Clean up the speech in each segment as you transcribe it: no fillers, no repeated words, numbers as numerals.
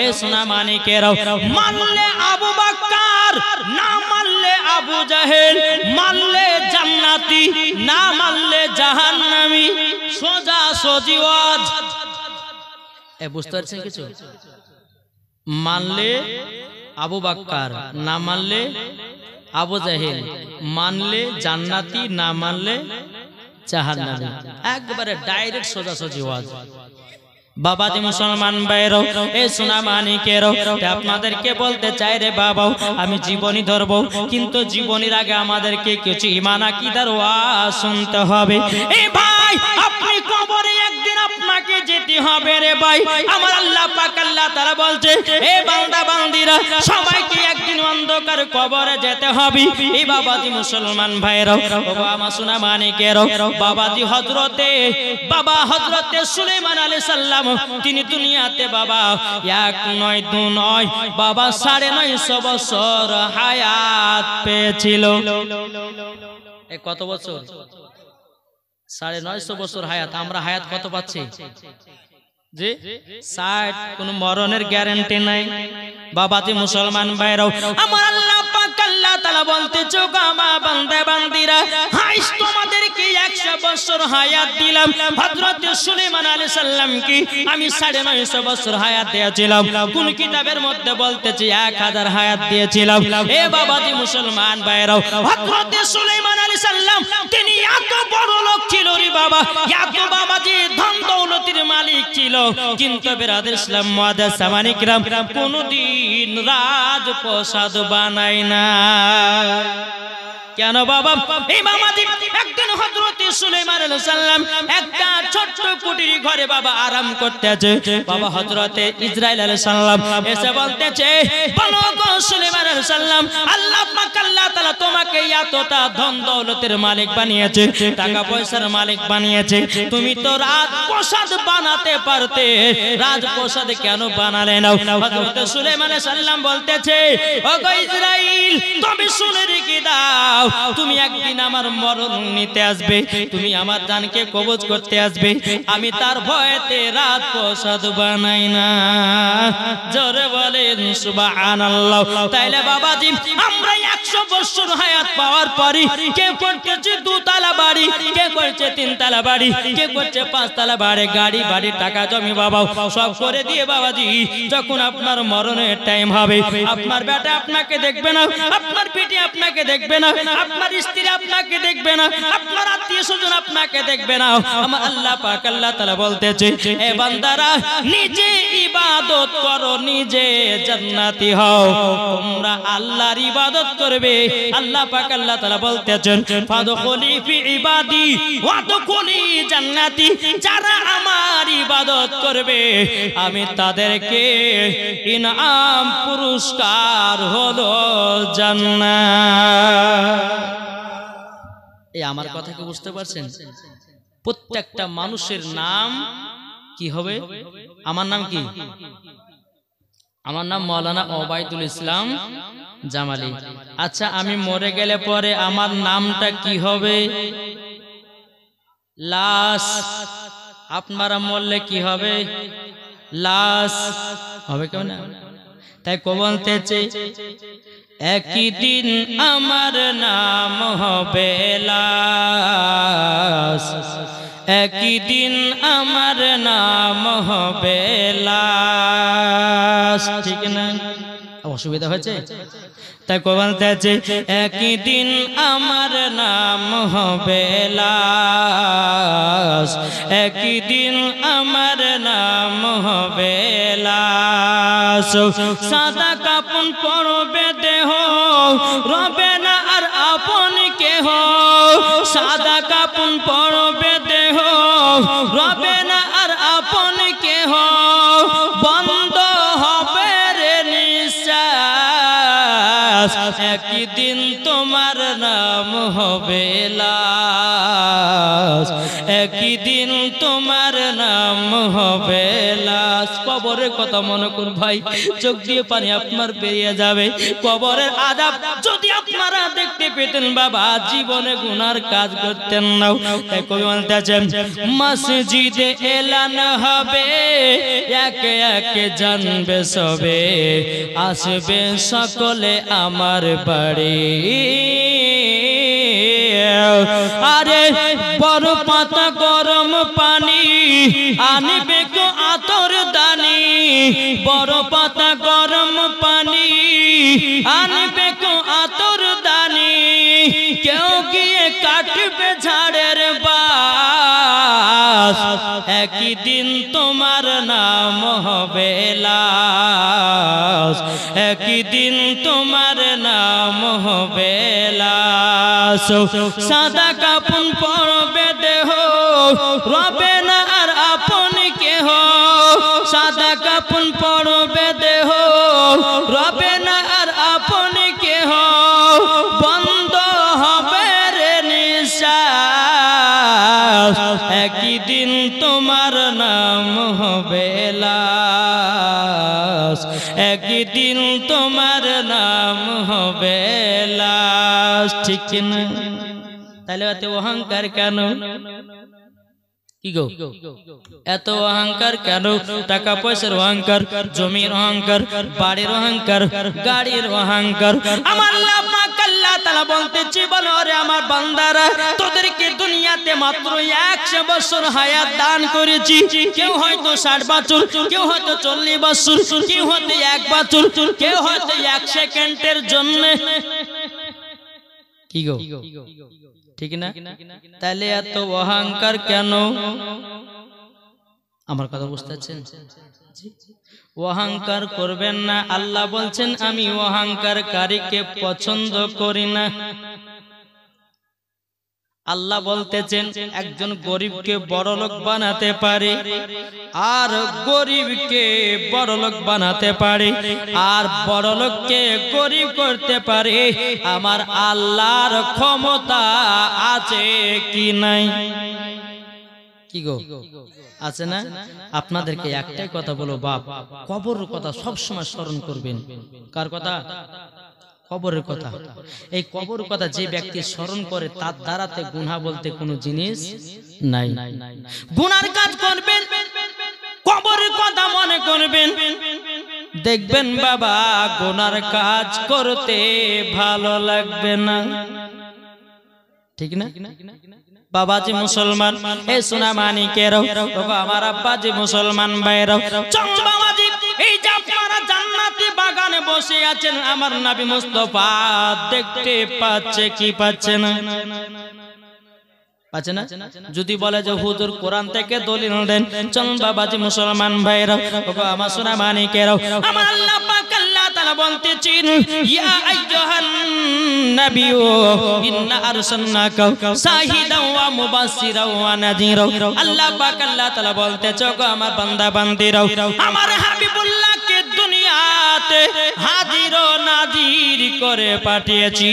এ সোনা মানিকেরাও, মানলে আবু বকর, না মানলে আবু জাহেল, মানলে জান্নাতি, না মানলে জাহান্নামী। সোজা সোজি ওয়াজ। বুঝতে পারছেন কিছু? মানলে আবু বকর, না মানলে আবু জাহেল, মানলে জান্নাতি, না মানলে জাহান্নামী। একবারে ডাইরেক্ট সোজা সোজি ওয়াজ। বাবা দি মুসলমান ভাইরাও, এ সোনা মানিকেরাও, আপনাদেরকে বলতে চাই রে বাবা, আমি জীবনী ধরবো, কিন্তু জীবনীর আগে আমাদেরকে কিছু ঈমান আকীদার ওয়াজ শুনতে হবে। এই ভাই, আপনি কবরে একদিন আপনাকে যেতে হবে রে ভাই। আমার আল্লাহ পাক আল্লাহ তাআলা বলছে, এ বান্দা বান্দিরা, সবাইকে একদিন অন্ধকার কবরে যেতে হবে। এই বাবা দি মুসলমান ভাইরাও, ও বাবা সোনা মানিকেরাও, বাবা হযরতে সুলাইমান আলাইহিস সালাম, তিনি দুনিয়াতে বাবা এক নয় দু নয় বাবা ৯৫০ বছর হায়াত পেয়েছিল। কত বছর? ৯৫০ বছর হায়াত। আমরা হায়াত কত পাচ্ছি? জি ৬০। কোন মরণের গ্যারান্টি নাই। বাবাজি মুসলমান ভাইরাও, আমার আল্লাহ পাক আল্লাহ তাআলা বলতে চোগামা বান্দা বান্দিরা, হাইস তোমাদেরকে ১০০ বছর হায়াত দিলাম। হযরত সুলাইমান আলাইহিস সালামকে আমি ৯৫০ বছর হায়াত দিয়েছিলাম। কোন কিতাবের মধ্যে বলতেছে ১০০০ হায়াত দিয়েছিলাম। এ বাবাজি মুসলমান ভাইরাও, হযরত সুলাইমান আলাইহিস সালাম তিনি এত বড় লোক ছিল রে বাবা, এত বাবাজি ধন দৌলতের মালিক ছিল, কিন্তু বিরাদর ইসলাম মুআদ্দাস সামানি কিরাম কোনদিন রাজপ্রাসাদ বানায় না। কেন বাবা? ইমাম আযম একদিন হযরত সুলাইমান আলাইহিস সালাম একটা ছোট্ট কুটির ঘরে বাবা আরাম করতেছে। বাবা হযরতে ইসরাইল আলাইহিস সালাম এসে বলতেছে, বলো গো সুলাইমান আলাইহিস সালাম, আল্লাহ পাক আল্লাহ তাআলা তোমাকে এতটা ধন দৌলতের মালিক বানিয়েছে, টাকা পয়সার মালিক বানিয়েছে, তুমি তো রাজপ্রাসাদ বানাতে পারতে, রাজপ্রাসাদ কেন বানালে না? হযরত সুলাইমান আলাইহিস সালাম বলতেছে, ও গো ইসরাইল, তুমি শুনে রেখে দাও, তুমি একদিন আমার মরণ নিতে আসবে, তুমি আমার জানকে কবজ করতে আসবে, আমি তার ভয়েতে রাজপ্রাসাদ বানাই না। জোরে বলেন সুবহানাল্লাহ। তাইলে বাবাজি, আমরা ১০০ বছর হায়াত পাওয়ার পরে কে করতেছে ২ তলা বাড়ি, কে করছে ৩ তলা বাড়ি, কে করছে ৫ তলা বাড়ি, গাড়ি বাড়ি টাকা জমি বাবা সব করে দিয়ে বাবাজি যখন আপনার মরণের টাইম হবে, আপনার বেটা আপনাকে দেখবে না, আপনার বেটি আপনাকে দেখবে না, আপনার স্ত্রী আপনাকে দেখবে না, আপনার আত্মীয় স্বজন আপনাকে দেখবে না। আমার আল্লাহ পাক আল্লাহ তাআলা বলতেছে, এ বান্দারা, নিজে ইবাদত করো, নিজে জান্নাতি হও। তোমরা আল্লাহর ইবাদত করবে। আল্লাহ পাক আল্লাহ তাআলা বলতেছেন, ফাদখুলি ফি ইবাদি ওয়াদখুলি জান্নাতি, যারা আমার ইবাদত করবে আমি তাদেরকে ইনাম পুরস্কার হলো জান্নাত। এই আমার কথা কি বুঝতে পারছেন? প্রত্যেকটা মানুষের নাম কি হবে? আমার নাম কি? আমার নাম মাওলানা ওবায়দুল ইসলাম জামালি। আচ্ছা, আমি মরে গেলে পরে আমার নামটা কি হবে? লাশ। আপনারা মরলে কি হবে? লাশ হবে কেন? তাই কো বলতেছে, একই দিন আমার নাম হবে লাশ, একই দিন আমার নাম হবে লাশ। ঠিক না? অসুবিধা হয়েছে? তাই কো বলতেছে, একই দিন আমার নাম হবে লাশ, একই দিন আমার নাম হবে লাশ। সাদা কাপন পরবে দেহ, রবে না আর আপন কেহ। সাদা কাপন পরবে দেহ, রবে না আর আপন কেহ। বন্ধ হবে রে নিঃশ্বাস, একই দিন তোমার নাম হবে লাশ, একই দিন তোমার নাম হবে লাশ। কবরে কবরের কথা মনে করুন ভাই, চোখ দিয়ে পানি আপনার বেরিয়ে যাবে। কবরের আযাব যদি আপনারা দেখতে পেতেন বাবা, জীবনে গুনার কাজ করতেন না। তাই কবি বলতেছেন, মসজিদে এলান হবে, একে একে জানবে সবে, আসবে সকলে আমার বাড়ি। আরে বড় পাতা গরম পানি আনবে কো আতর দানি, বড় পাতা গরম পানি আনবে কো আতর দানি, কেউ গিয়ে কাটবে ঝাড়ের বাস, একই দিন তোমার নাম হবে লাশ, একই দিন তোমার নাম হবে লাশ। সাদা কাপন পরবে দেহ, রবে না আর আপন কেহ, সাদা কাপন পরবে দেহ, রবে না আর আপন কেহ, বন্ধ হবে রে নিঃশ্বাস, একই দিন তোমার নাম হবে লাশ, একই দিন তোমার নাম হবে লাশ। ঠিক না? তাহলে এত অহংকার কেন? কি গো এত অহংকার কেন? টাকা পয়সার অহংকার, জমির অহংকার, বাড়ির অহংকার, গাড়ির অহংকার। আমার আল্লাহ পাক আল্লাহ তাআলা বলতেছি, বলো রে আমার বান্দারা, তোদেরকে দুনিয়াতে মাত্র 100 বছর হায়াত দান করেছি। কেউ হয়তো 60 বছর, কেউ হয়তো 40 বছর, কেউ হয়তো 1 বছর, কেউ হয়তো 1 সেকেন্ডের জন্য। কি গো ঠিক না? তাহলে এত অহংকার কেন? আমার কথা বুঝতে পারছেন? অহংকার করবেন না। আল্লাহ বলছেন, আমি অহংকারকারীকে পছন্দ করি না। আল্লাহ বলতেছেন, একজন গরিবকে বড়লোক বানাতে পারে, আর গরিবকে বড়লোক বানাতে পারে, আর বড়লোককে গরিব করতে পারে। আমার আল্লাহর ক্ষমতা আছে কি নাই? কি গো আছে না? আপনাদেরকে একটাই কথা বলো বাপ, কবরের কথা সব সময় স্মরণ করবেন। কার কথা? কবরের কথা। এই কবরের কথা যে ব্যক্তি স্মরণ করে, তার দ্বারাতে গুনাহ বলতে কোনো জিনিস নাই। গুনার কাজ করবেন, কবরের কথা মনে করবেন, দেখবেন বাবা গুনার কাজ করতে ভালো লাগবে না। ঠিক না? বাবাজি মুসলমান, এই সোনা মানিকেরাও, আমার আব্বাজি মুসলমান ভাইরাও, চল বাবাজি, এই যে আপনারা জান্নাতি বাগানে বসে আছেন, আমার নবী মুস্তাফা দেখতে পাচ্ছে কি পাচ্ছে না? পাচ্ছে না? যদি বলে যে হুজুর কোরআন থেকে দলিল দেন, চল বাবাজি মুসলমান ভাইরাও, আমার সোনা মানিকেরাও, আমার আল্লাহ পাক আল্লাহ তাআলা বলতেছেন, ইয়া আইয়ুহান নাবিয়্যু ইন্না আরসালনাকা শাহিদাও ওয়া মুবাশশিরাও ওয়া নাযীরাও। আল্লাহ পাক আল্লাহ তাআলা বলতেছে, গো আমার বান্দা বান্দিরাও, আমার হাবিবুল্লাহকে দুনিয়াতে হাজির ও নাজির করে পাঠিয়েছি।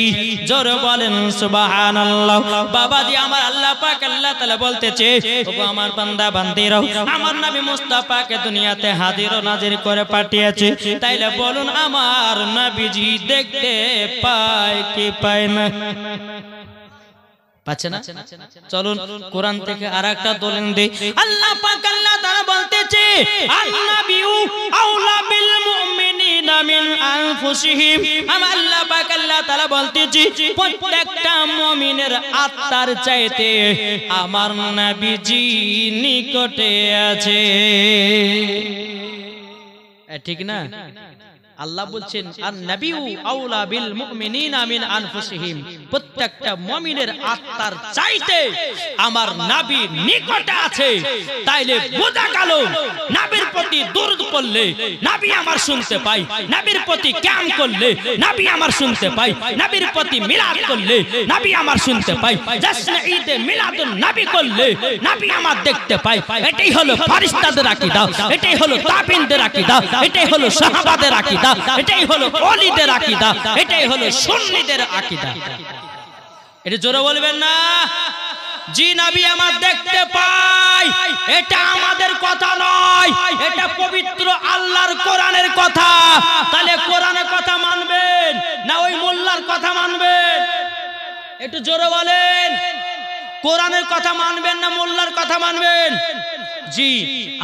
জোরে বলেন সুবহানাল্লাহ। বাবাজি আমার আল্লাহ পাক আল্লাহ তাআলা বলতেছে, ওগো আমার বান্দা বান্দিরাও, আমার নবী মুস্তাফাকে দুনিয়াতে হাজির ও নাজির করে পাঠিয়েছে। তাইলে বলুন, আমার নবীজি দেখতে পায় কি পায় না? পাচ্ছে না? চলুন কোরআন থেকে আরেকটা দলিল দেই। আল্লাহ পাক আল্লাহ তাআলা বলতেছে, আন-নাবিয়্যু আওলা বিল মুমিনিনা মিন আনফুসিহিম। আমার আল্লাহ পাক আল্লাহ তাআলা বলতেছে, প্রত্যেকটা মুমিনের আত্মার চাইতে আমার নবীজি নিকটে আছে। ঠিক না? আল্লাহ বলছেন, আন-নাবিয়্যু আওলা বিল মুমিনিনা মিন আনফুসিহিম, প্রত্যেকটা মুমিনের আত্মার চাইতে আমার নবী নিকটে আছে। তাইলে বোঝা গেল, নবীর প্রতি দরুদ পড়লে নবী আমার শুনতে পাই, নবীর প্রতি কিয়াম করলে নবী আমার শুনতে পাই, নবীর প্রতি মিলাদ করলে নবী আমার শুনতে পাই, জশ্নে ঈদে মিলাদুন নবী করলে নবী আমার দেখতে পাই। এটাই হলো ফেরেশতাদের আকীদা, এটাই হলো তাবিঈনদের আকীদা, এটাই হলো সাহাবাদের আকীদা, এটাই হলো ওলিদের আকীদা, এটাই হলো সুন্নিদের আকীদা। এটা জোরে বলবেন না? জি নবী আমার দেখতে পাই, এটা আমাদের কথা নয়, এটা পবিত্র আল্লাহর কোরআনের কথা। তাহলে কোরআনের কথা মানবেন না ওই মোল্লার কথা মানবেন? একটু জোরে বলেন, কোরআনের কথা মানবেন না মোল্লার কথা মানবেন? জি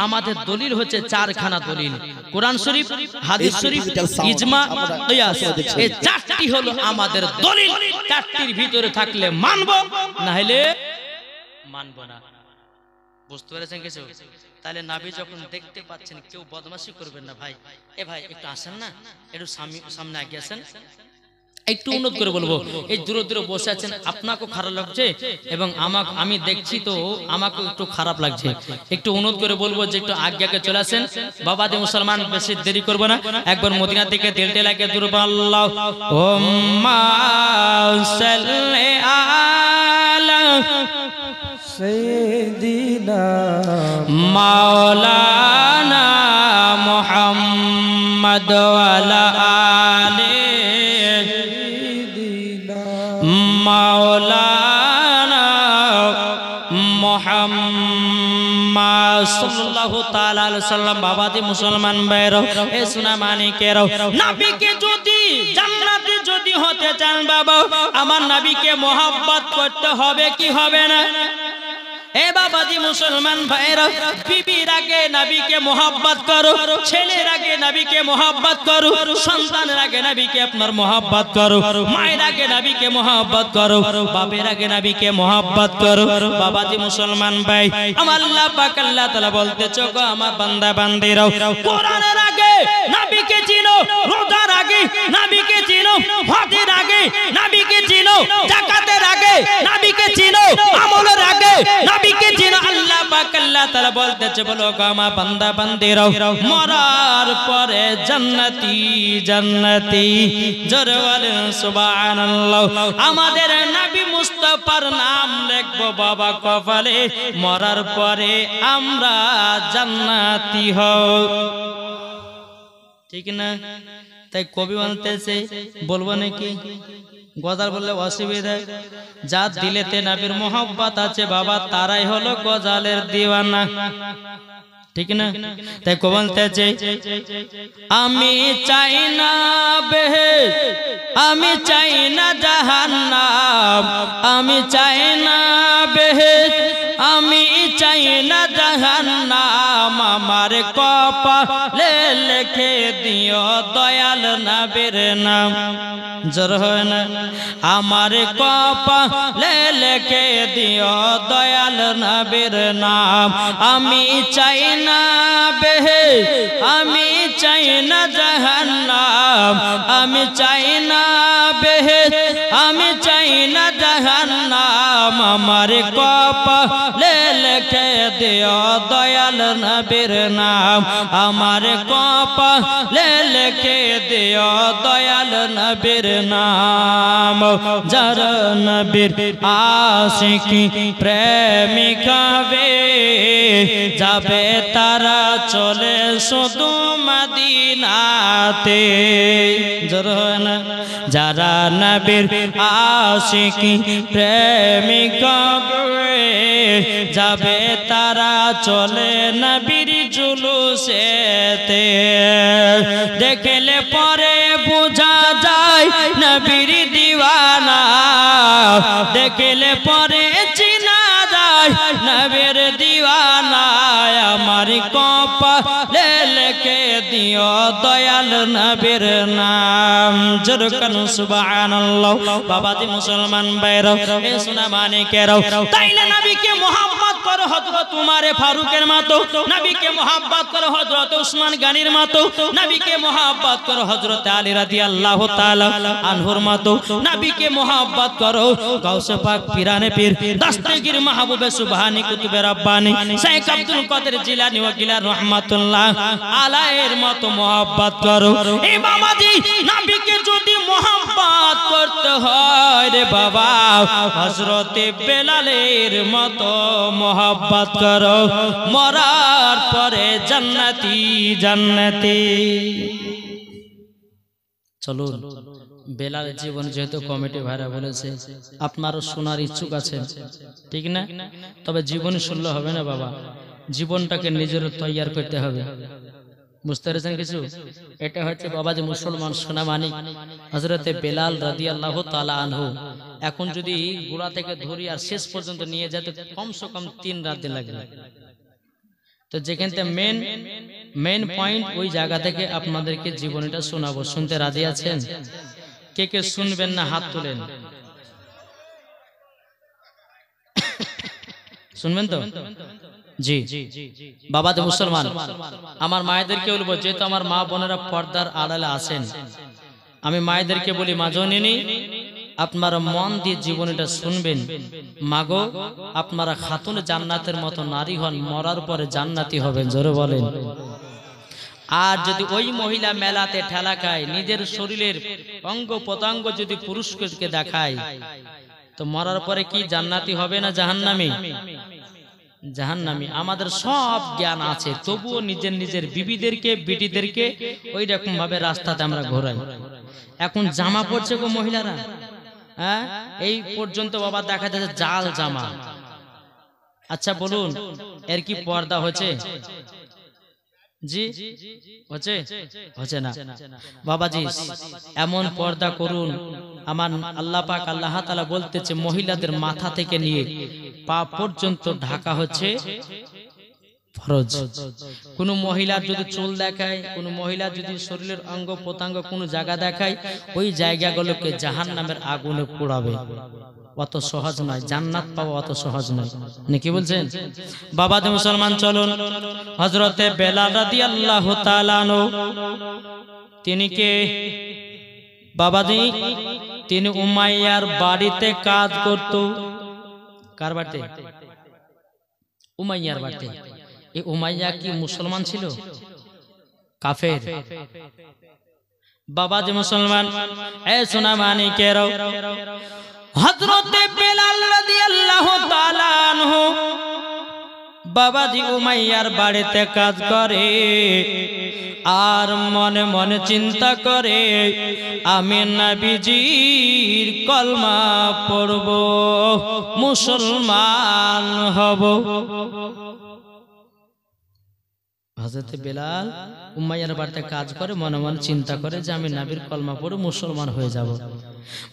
আমাদের দলিল হচ্ছে চারখানা দলিল, কোরআন শরীফ, হাদিস শরীফ, ইজমা, কিয়াস। এই চারটি হলো আমাদের দলিল। চারটির ভিতরে থাকলে মানবো, না হলে মানবো না। বুঝতে পেরেছেন কিছু? তাহলে নবী যখন দেখতে পাচ্ছেন, কেউ বদমাশি করবেন না ভাই। এ ভাই একটু আসেন না, একটু সামনে আগে আসেন। একটু অনুরোধ করে বলবো, এই দূরে দূরে বসে আছেন, আপনাকেও খারাপ লাগছে এবং আমি দেখছি তো আমাকেও একটু খারাপ লাগছে। একটু অনুরোধ করে বলবো যে একটু আগে আগে চলে আসেন। বাবাদে মুসলমান, বেশি দেরি করবো না। একবার মদিনা থেকে দেড়টে লাগে দূর আল্লাহুম্মা সাল্লি আলা সাইয়্যিদিনা মাওলানা মুহাম্মদ ওয়া আলা আলি মাওলানা মুহাম্মদ সাল্লাল্লাহু তাআলা আলাইহি সাল্লাম। বাবাজি মুসলমান ভাইরা, এ সোনা মানিকেরা, নবীকে যদি জান্নাতি যদি হতে চান বাবা, আমার নবীকে মহব্বত করতে হবে কি হবে না? এ বাবাজি মুসলমান ভাইরা, বিবির আগে নবীকে মহব্বত করো, ছেলের আগে নবীকে মহব্বত করো, সন্তানের আগে নবীকে আপনার মহব্বত করো, মায়ের আগে নবীকে মহব্বত করো, বাপের আগে নবীকে মহব্বত করো। বাবাজি মুসলমান ভাই, আমার আল্লাহ পাক আল্লাহ তাআলা বলতেছে, গো আমার বান্দা বান্দীরা, কোরআনের আগে নবীকে চিনো, রোজার আগে নবীকে চিনো, হজের আগে নবীকে চিনো, যাকাতের আগে নবীকে চিনো, আমলের আগে নবীকে চিনো। আল্লাহ পাক আল্লাহ তাআলা বলতেছে, বলো গো আমার বান্দা বান্দীরা, মরার পরে জান্নাতি জান্নাতি। জোরে বলেন সুবহানাল্লাহ। আমাদের নবী মুস্তাফার নাম লিখবো বাবা কপালে, মরার পরে আমরা জান্নাতি হব, ঠিক না? তাই কবি বলতেছে, বলবো নাকি? গজাল বললে অসুবিধা। যার দিলেতে নবীর মোহব্বত আছে বাবা, তারাই হলো গজালের দিওয়ানা, ঠিক না? তাই কবি বলতেছে, আমি চাই না বেহেশত, আমি চাই না জাহান্নাম, আমি চাই না বেহেশত, আমি চাই না জাহান্নাম, আমার কপালে লিখে দিও দয়াল নবীর নাম। জোর হয় না? আমার কপালে লিখে দিও দয়াল নবীর নাম। আমি চাই না বেহেশত, আমি চাই না জাহান্নাম, আমি চাই না বেহেশত, আমি চাই না জাহান্নাম, আমার কপালে লিখে দিও দয়াল নবীর নাম, আমার কপালে লিখে দিও দয়াল নবীর নাম। যারা নবীর আশিকি প্রেমিক হবে, যাবে তারা চলে শুধু মদিনাতে। যারা নবীর আশিকি প্রেমিক হবে, যাবে তারা চলে নবীর জুলুসেতে। দেখলে পরে বোঝা যায় নবীর দিওয়ানা, দেখলে পরে চিনা যায় নবীর দিওয়ানা। আমার কপালে লিখে দিও দয়াল নবীর নাম। জোরে কানু সুবহানাল্লাহ। বাবাজি মুসলমান ভাইরা, এ সোনা মানিকেরা, তাইলে নবীকে মুহাব্বত করো হযরত উমর ফারুকের মতো, নবীকে মুহাব্বত করো হযরত উসমান গনির মতো, নবীকে মুহাব্বত করো হযরত আলী রাদিয়াল্লাহু তাআলা আনহুর মতো, নবীকে মুহাব্বত করো গাউসে পাক পিরানে পীর দস্তগীর মাহবুবে সুবহানী কুতুবে রব্বানী শেখ আব্দুল কাদের জিলানী ওয়া গিলান রাহমাতুল্লাহ আলাইহির মতো মুহাব্বত করো। এই বাবাজি, নবীকে যদি মুহাব্বত করতে হয় রে বাবা, হযরতে বেলালের মতো মুহাব্বত করো, মরার পরে জান্নাতি জান্নাতি। চলুন বেলালের জীবন যেহেতু কমিটি ভাইরা বলেছে আপনারও শোনার ইচ্ছুক আছেন, ঠিক না? তবে জীবন শুনলে হবে না বাবা, জীবনটাকে নিজের তৈয়ার করতে হবে। বুঝতে পেরেছেন কিছু? এটা হচ্ছে বাবা যে মুসলমান সোনামানিক হযরতে বেলাল রাদিয়াল্লাহু তাআলা আনহু। এখন যদি গোড়া থেকে ধরি আর শেষ পর্যন্ত নিয়ে যেতে কমসে কম 3 রাত লাগবে। তো যেখানে মেন পয়েন্ট ওই জায়গা থেকে আপনাদেরকে জীবনীটা শোনাবো। শুনতে রাজি আছেন? কে কে শুনবেন না হাত তোলেন। শুনবেন তো? জি বাবা যে মুসলমান, আমার মায়েদেরকে বলবো, যেহেতু আমার মা বোনেরা পর্দার আড়ালে আছেন, আমি মায়েদেরকে বলি, মা জননী আপনারা মন দিয়ে জীবনটা শুনবেন। মাগো আপনারা খাতুন জান্নাতের মতো নারী হন, মরার পরে জান্নাতি হবেন, জোরে বলেন। আর যদি ওই মহিলা মেলাতে ঠেলা খায়, নিজের শরীরের অঙ্গ প্রত্যঙ্গ যদি পুরুষকে দেখায়, তো মরার পরে কি জান্নাতি হবে না জাহান্নামী? জাহান্নামী। আমাদের সব জ্ঞান আছে, তবুও নিজের বিবিদেরকে বিটিদেরকে ওই রকম ভাবে রাস্তাতে আমরা ঘোরাই। এখন জামা পড়ছে গো মহিলারা, হ্যাঁ এই পর্যন্ত বাবা দেখা যাচ্ছে জাল জামা। আচ্ছা বলুন এর কি পর্দা হচ্ছে? জি হচ্ছে না বাবাজি। এমন পর্দা করুন, আমার আল্লাহ পাক আল্লাহ তাআলা বলতেছে মহিলাদের মাথা থেকে নিয়ে পা পর্যন্ত ঢাকা হচ্ছে ফরজ। কোন মহিলার যদি চুল দেখায়, কোন মহিলা যদি শরীরের অঙ্গ প্রত্যঙ্গ কোন জায়গা দেখায়, ওই জায়গাগুলোকে জাহান্নামের আগুনে পোড়াবে। অত সহজ নয়, জান্নাত পাওয়া অত সহজ নয়। কি বলছেন বাবা যে মুসলমান? চলুন হযরতে বেলাল রাদিয়াল্লাহু তাআলা আনহু, তিনি কে বাবাজি? তিনি উমাইয়ার বাড়িতে কাজ করত। কার বাড়িতে? উমাইয়ার বাড়িতে। এই উমাইয়া কি মুসলমান ছিল? কাফের। বাবা যে মুসলমান, এ সোনা মানিকেরাও, হযরতে বেলাল রাদিয়াল্লাহু তাআলা আনহু বাবাজি উমাইয়ার বাড়িতে কাজ করে, আর মনে মনে চিন্তা করে আমি নবীজির কলমা পড়ব, মুসলমান হব। হযরতে বেলাল উমাইয়ার বাড়িতে কাজ করে, মনে মনে চিন্তা করে যে আমি নবীর কলমা পড়ে মুসলমান হয়ে যাব।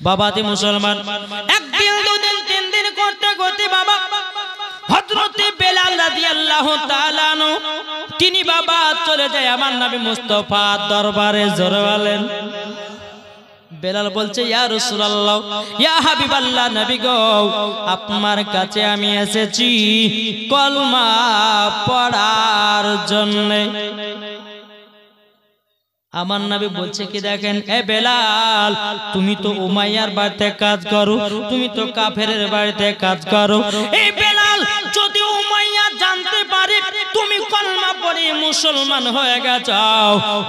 বাবাজি মুসলমান, একদিন দুদিন তিন দিন করতে করতে বাবা হযরতে বেলাল রাদিয়াল্লাহু তাআলা আনহু তিনি বাবা চলে যায় আমার নবী মুস্তাফার দরবারে। জোরে বলেন। বেলাল বলছে, ইয়া রাসূলুল্লাহ, ইয়া হাবিবাল্লাহ, নবী গো আপনার কাছে আমি এসেছি কলমা পড়ার জন্য। আমার নবী বলছে কি দেখেন, এ বেলাল তুমি তো উমাইয়ার বাড়িতে কাজ করো, তুমি তো কাফেরের বাড়িতে কাজ করো। এই বেলাল যদি উমাইয়া জানতে পারে তুমি কলমা পড়ে মুসলমান হয়ে গেছো,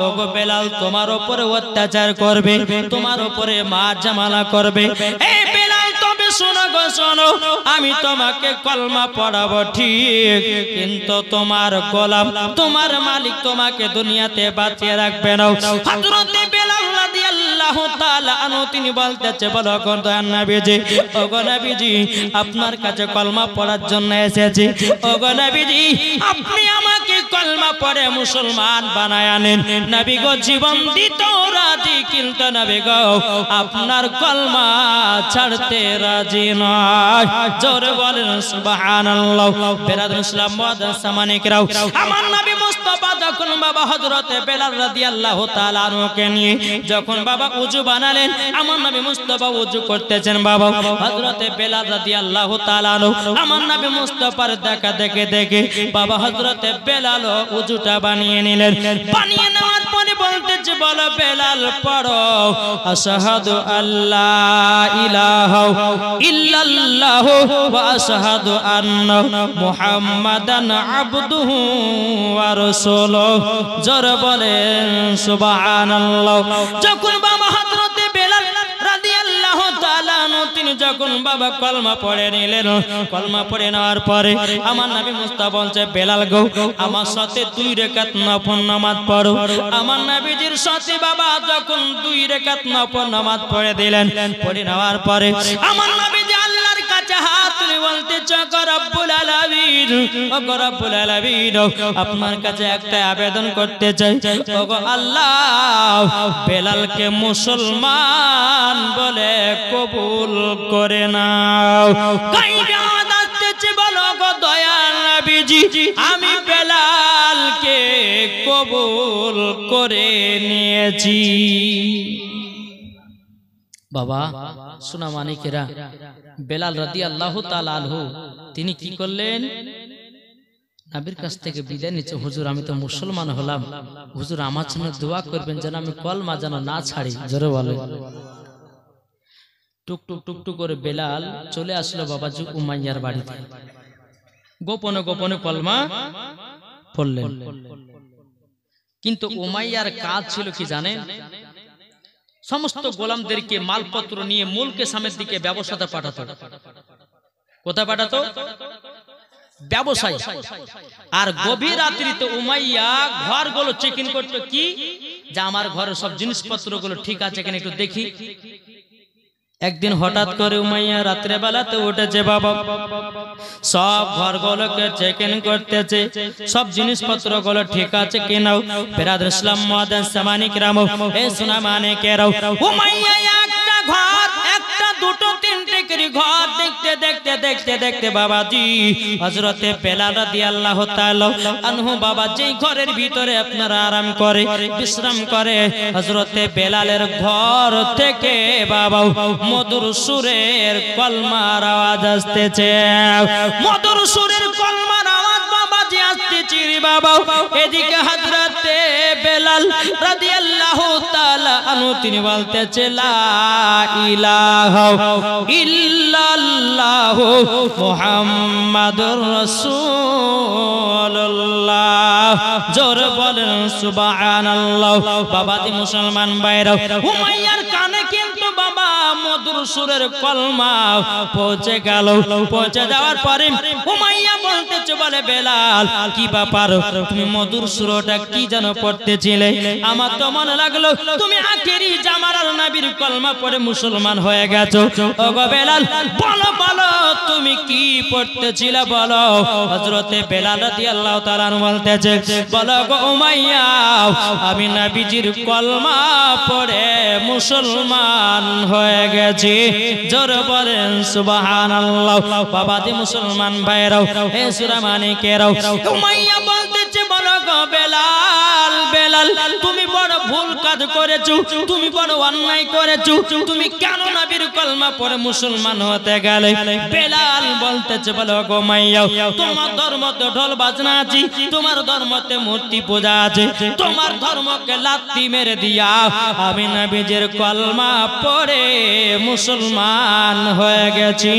ওগো বেলাল তোমার উপরে অত্যাচার করবে, তোমার উপরে মার জামালা করবে। এই বেলাল তবে শোনো গো শোনো, আমি তোমাকে কলমা পড়াবো ঠিক, কিন্তু তোমার গোলাম তোমার মালিক তোমাকে দুনিয়াতে বাঁচিয়ে রাখবে না। হযরতে বেলাল রাদিয়াল্লাহু তাআলা আনহু তিনি বলতেছে, বলো গো দয়ার নবীজি, ওগো নবীজি আপনার কাছে কলমা পড়ার জন্য এসেছি। ওগো নবীজি আপনি আমাকে কলমা পড়ে মুসলমান বানায় আনেন। নবী গো জীবন দিতেও রাজি, কিন্তু নবী গো আপনার কলমা ছাড়তে রাজি নয়। জোরে বলেন সুবহানাল্লাহ। বেরাদর ইসলাম মুআদ্দাস সামানিকরাও, আমার নবী মুস্তাফা যখন বাবা হযরতে বেলাল রাদিয়াল্লাহু তাআলা আনহুকে নিয়ে যখন বাবা ওযু বানালেন, আমার নবী মুস্তাফা ওযু করতেছেন, বাবা হযরতে বেলাল রাদিয়াল্লাহু তাআলা আনহু আমার নবী মুস্তাফার দেখা দেখে দেখে বাবা হযরতে বেলাল ওযুটা বানিয়ে নিলেন। বানিয়ে নেওয়ার পরে বলতেছে, বলো বেলাল পড়ো আশহাদু আল্লা ইলাহা ইল্লাল্লাহু ওয়া আশহাদু আন্না মুহাম্মাদান আবদুহু ওয়া রাসূলুহু। জোরে বলেন সুবহানাল্লাহ। যখন বাবা হযরতে বেলাল রাদিয়াল্লাহু তাআলা তিনি যখন বাবা কলমা পড়ে নিলেন, কলমা পড়ে নেওয়ার পরে আমার নবী মুস্তাফা বলছে বেলাল গো আমার সাথে 2 রাকাত নফল নামাজ পড়ো। আমার নবীজির সাথে বাবা যখন 2 রাকাত নফল নামাজ পড়ে দিলেন, পড়ে নেওয়ার পরে আমার নবীজি আল্লাহর কাছে হাত তুলে বলতেছে রব্বুল আলামিন, ও রব্বুল আলামিন আপনার কাছে একটা আবেদন করতে চাই, ওগো আল্লাহ বেলালকে মুসলমান বলে কবুল করে নাও। কাইবা আসতেছে বলো গো দয়াল নবীজি আমি বেলালকে কবুল করে নিয়েছি। বাবা সোনা মানিকেরা, বেলাল রাদিয়াল্লাহু তাআলা আনহু তিনি কি করলেন, নবীর কাছ থেকে বিদায় নিচ্ছে, হুজুর আমি তো মুসলমান হলাম, হুজুর আমার জন্য দোয়া করবেন যেন আমি কলমা যেন না ছাড়ি। জোরে বলে। টুক টুক টুক টুক করে বেলাল চলে আসলো বাবাজি উমাইয়ার বাড়িতে, গোপনে গোপনে কলমা পড়লেন। কিন্তু উমাইয়ার কাজ ছিল কি জানেন, সমস্ত গোলামদেরকে মালপত্র নিয়ে মুলকে সামের দিকে ব্যবসাতে পাঠাতো। কোথায় পাঠাতো? ব্যবসায়ী। আর গভীর রাত্রিতে উমাইয়া ঘরগুলো চেক ইন করতো, কি যে আমার ঘরের সব জিনিসপত্রগুলো ঠিক আছে কিনা একটু দেখি। একদিন হঠাৎ করে উমাইয়া রাত্রে বেলাতে উঠেছে বাবা, সব ঘরগুলোকে চেক ইন করতেছে, সব জিনিসপত্রগুলো ঠিক আছে কিনা। বিরাদর ইসলাম মুআদ্দিন সামানি কিরাম, এ সোনা মানিকেরাও, উমাইয়া একটা ঘর, একটা, দুটো, তিনটে করে ঘর দেখতে দেখতে দেখতে দেখতে বাবাজি হযরতে বেলাল রাদিয়াল্লাহু তাআলা আনহু বাবা যেই ঘরের ভিতরে আপনারা আরাম করে বিশ্রাম করে, হযরতে বেলালের ঘর থেকে বাবা মধুর সুরের কলমার আওয়াজ আসতেছে, মধুর সুরের কলমার আওয়াজ বাবাজি আসতেছে রে বাবা। এদিকে হযরতে বেলাল রাদিয়াল্লাহু তাআলা আনহু তিনি বলতেছে লা ইলাহা ইল্লাল্লাহু মুহাম্মাদুর রাসূলুল্লাহ। জোরে বলেন সুবহানাল্লাহ। বাবাজি মুসলমান ভাইরা, উমাইয়ার কানে কিন্তু বাবা মধুর সুরের কলমা পৌঁছে গেল। পৌঁছে যাওয়ার পরে উমাইয়া বলতেছে, বলে বেলাল কি ব্যাপার, তুমি মধুর সুরটা কি যেন পড়তেছিলে, আমার তো মনে লাগলো তুমি আখেরি জামানার নবীর কলমা পড়ে মুসলমান হয়ে গেছো। ওগো বেলাল বলো বলো তুমি কি পড়তেছিলে বলো। হযরতে বেলাল রাদিয়াল্লাহু তাআলা বলতেছে, বলো গো উমাইয়া আমি নবীজির কলমা পড়ে মুসলমান হয়ে গেছি। জোরে বলেন সুবহানাল্লাহ। বাবাজি মুসলমান ভাইরাও, হে সূরা মানিকেরাও, উমাইয়া বলতেছে, বলো গো বেলাল, বেলাল তুমি বড় ভুল কাজ করেছো, তুমি বড় অন্যায় করেছো, তুমি কেন নবীর কলমা পড়ে মুসলমান হতে গেলে। বেলাল বলতেছে, বলো গো উমাইয়া তোমার ধর্মতে ঢোল বাজনা আছে, তোমার ধর্মতে মূর্তি পূজা আছে, তোমার ধর্মকে লাথি মেরে দিয়া আমি নবীজির কলমা পড়ে মুসলমান হয়ে গেছি।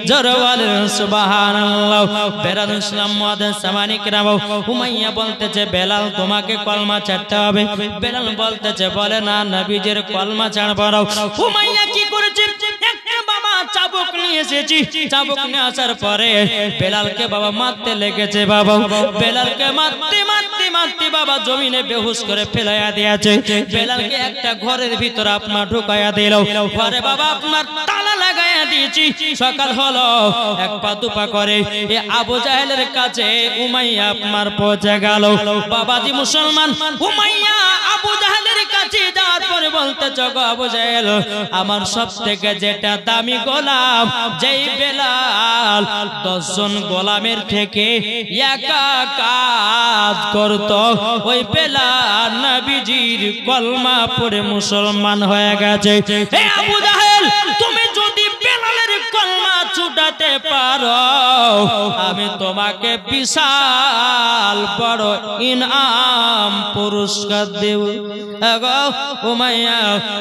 জোরে বলেন সুবহানাল্লাহ। বেলাল ইসলাম মুআদ্দিন সামানি কিরাম, উমাইয়া বলতেছে বেলাল তোমাকে কলমা ছাড়তে হবে। বেলাল বলতেছে, বলে না নবীজির কলমা ছাড়ব না। উমাইয়া কি করেছে, একটা বাবা চাবুক নিয়ে এসেছি, চাবুক নিয়ে আসার পরে বেলালকে বাবা মারতে লেগেছে। বাবা বেলালকে মারতে মারতে মারতে বাবা জমিনে বেহুশ করে ফেলাইয়া দিয়েছে। বেলালকে একটা ঘরের ভিতর আপনার ঢুকাইয়া দিল, ঘরে বাবা আপনার তালা লাগাইয়া দিয়েছি। সকাল হলো, এক পা দুপা করে এ আবু জাহেলের কাছে উমাইয়া আপনার পৌঁছে গেল। বাবাজি মুসলমান, উমাইয়া আবু জাহেলের কাছে যাওয়ার পরে বলতেছে, গো আবু জাহেল আমার সব থেকে যেটা দামি গোলাম, যেই বেলাল 10 জন গোলামের থেকে একা কাজ করত, ওই বেলাল নবীজির কলমা পড়ে মুসলমান হয়ে গেছে। হে আবু জাহেল তুমি যদি বেলালের কলমা ছুটাতে পারো আমি তোমাকে বিশাল বড় ইনাম পুরস্কার দেব। উমাইয়া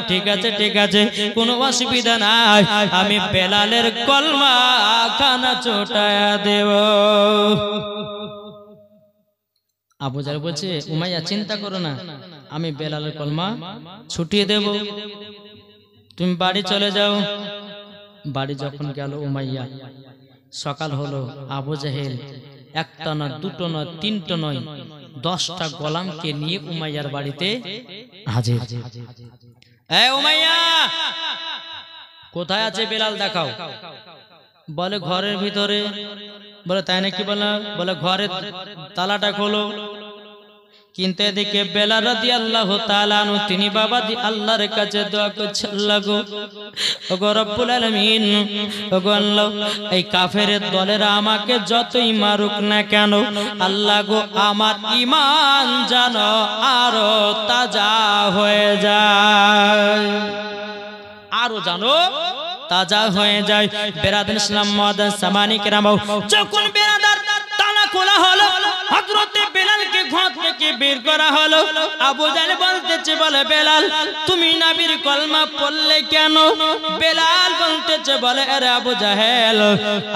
ঠিক আছে ঠিক আছে কোনো অসুবিধা নাই, আমি বেলালের কলমা খানা ছোটায়া দেব। আবু জাহেল বলছে, উমাইয়া চিন্তা করো না, আমি বেলালের কলমা ছুটিয়ে দেব, তুমি বাড়ি চলে যাও। বাড়ি যখন গেল উমাইয়া, সকাল হলো, আবু জাহেল একটা না দুটো নয় তিনটো নয় 10টা গোলামকে নিয়ে উমাইয়ার বাড়িতে হাজির। এই উমাইয়া কোথায় আছে বেলাল দেখাও। বলে ঘরের ভিতরে। বলে তাই নাকি? বলে ঘরের তালাটা খোলো। কিন্তু এদিকে বেলাল রাদিয়াল্লাহু তাআলা আনহু তিনি বাবাজি আল্লাহর কাছে দোয়া করছেন, আল্লাহ গো, ওগো রব্বুল আলামিন, ওগো আল্লাহ, এই কাফেরের দলেরা আমাকে যতই মারুক না কেন, আল্লাহ গো আমার ঈমান যেন আরো তাজা হয়ে যায়, আরো জানো তাজা হয়ে যায়। বেরাদার ইসলাম মুআদ্দাস সামানি কেরাম, যখন বেরাদার তালা খোলা হলো, হযরতে বেলালকে ঘর থেকে বের করা হলো। আবু জাহেল বলতেছে, বলে বেলাল তুমি নবীর কলমা পড়লে কেন? বেলাল বলতেছে, বলে আরে আবু জাহেল,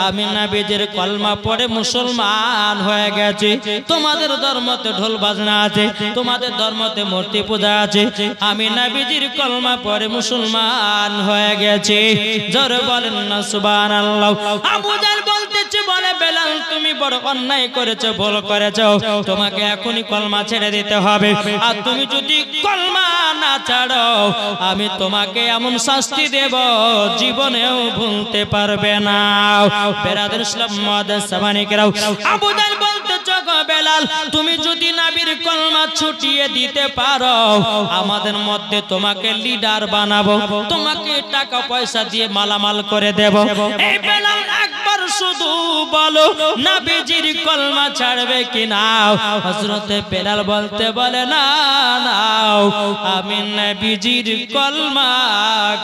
আমি নবীর কলমা পড়ে মুসলমান হয়ে গেছি। তোমাদের ধর্মতে ঢোল বাজনা আছে, তোমাদের ধর্মতে মূর্তি পূজা আছে, আমি নবীর কলমা পড়ে মুসলমান হয়ে গেছি। জোরে বলেন না সুবহানাল্লাহ। আবু জাহেল বলতেছে, বলে বেলাল তুমি বড় অন্যায় করেছো, ভুল করেছো, তোমাকে এখনই কলমা ছেড়ে দিতে হবে। আর তুমি যদি কলমা না ছাড়ো, আমি তোমাকে এমন শাস্তি দেব জীবনেও ভুলতে পারবে না। বেরাদার ইসলাম মুআদ্দাস সামানি কেরাম, আবু জাহেল বলতেছে, গো বেলাল তুমি যদি নবীর কলমা ছুটিয়ে দিতে পারো, আমাদের মধ্যে তোমাকে লিডার বানাবো, তোমাকে টাকা পয়সা দিয়ে মালামাল করে দেব। এই বেলাল একবার শুধু বলো নবীজির কলমা ছাড়বে কি না? হযরতে বেলাল বলতে, বলে না না, আমি নবীজির কলমা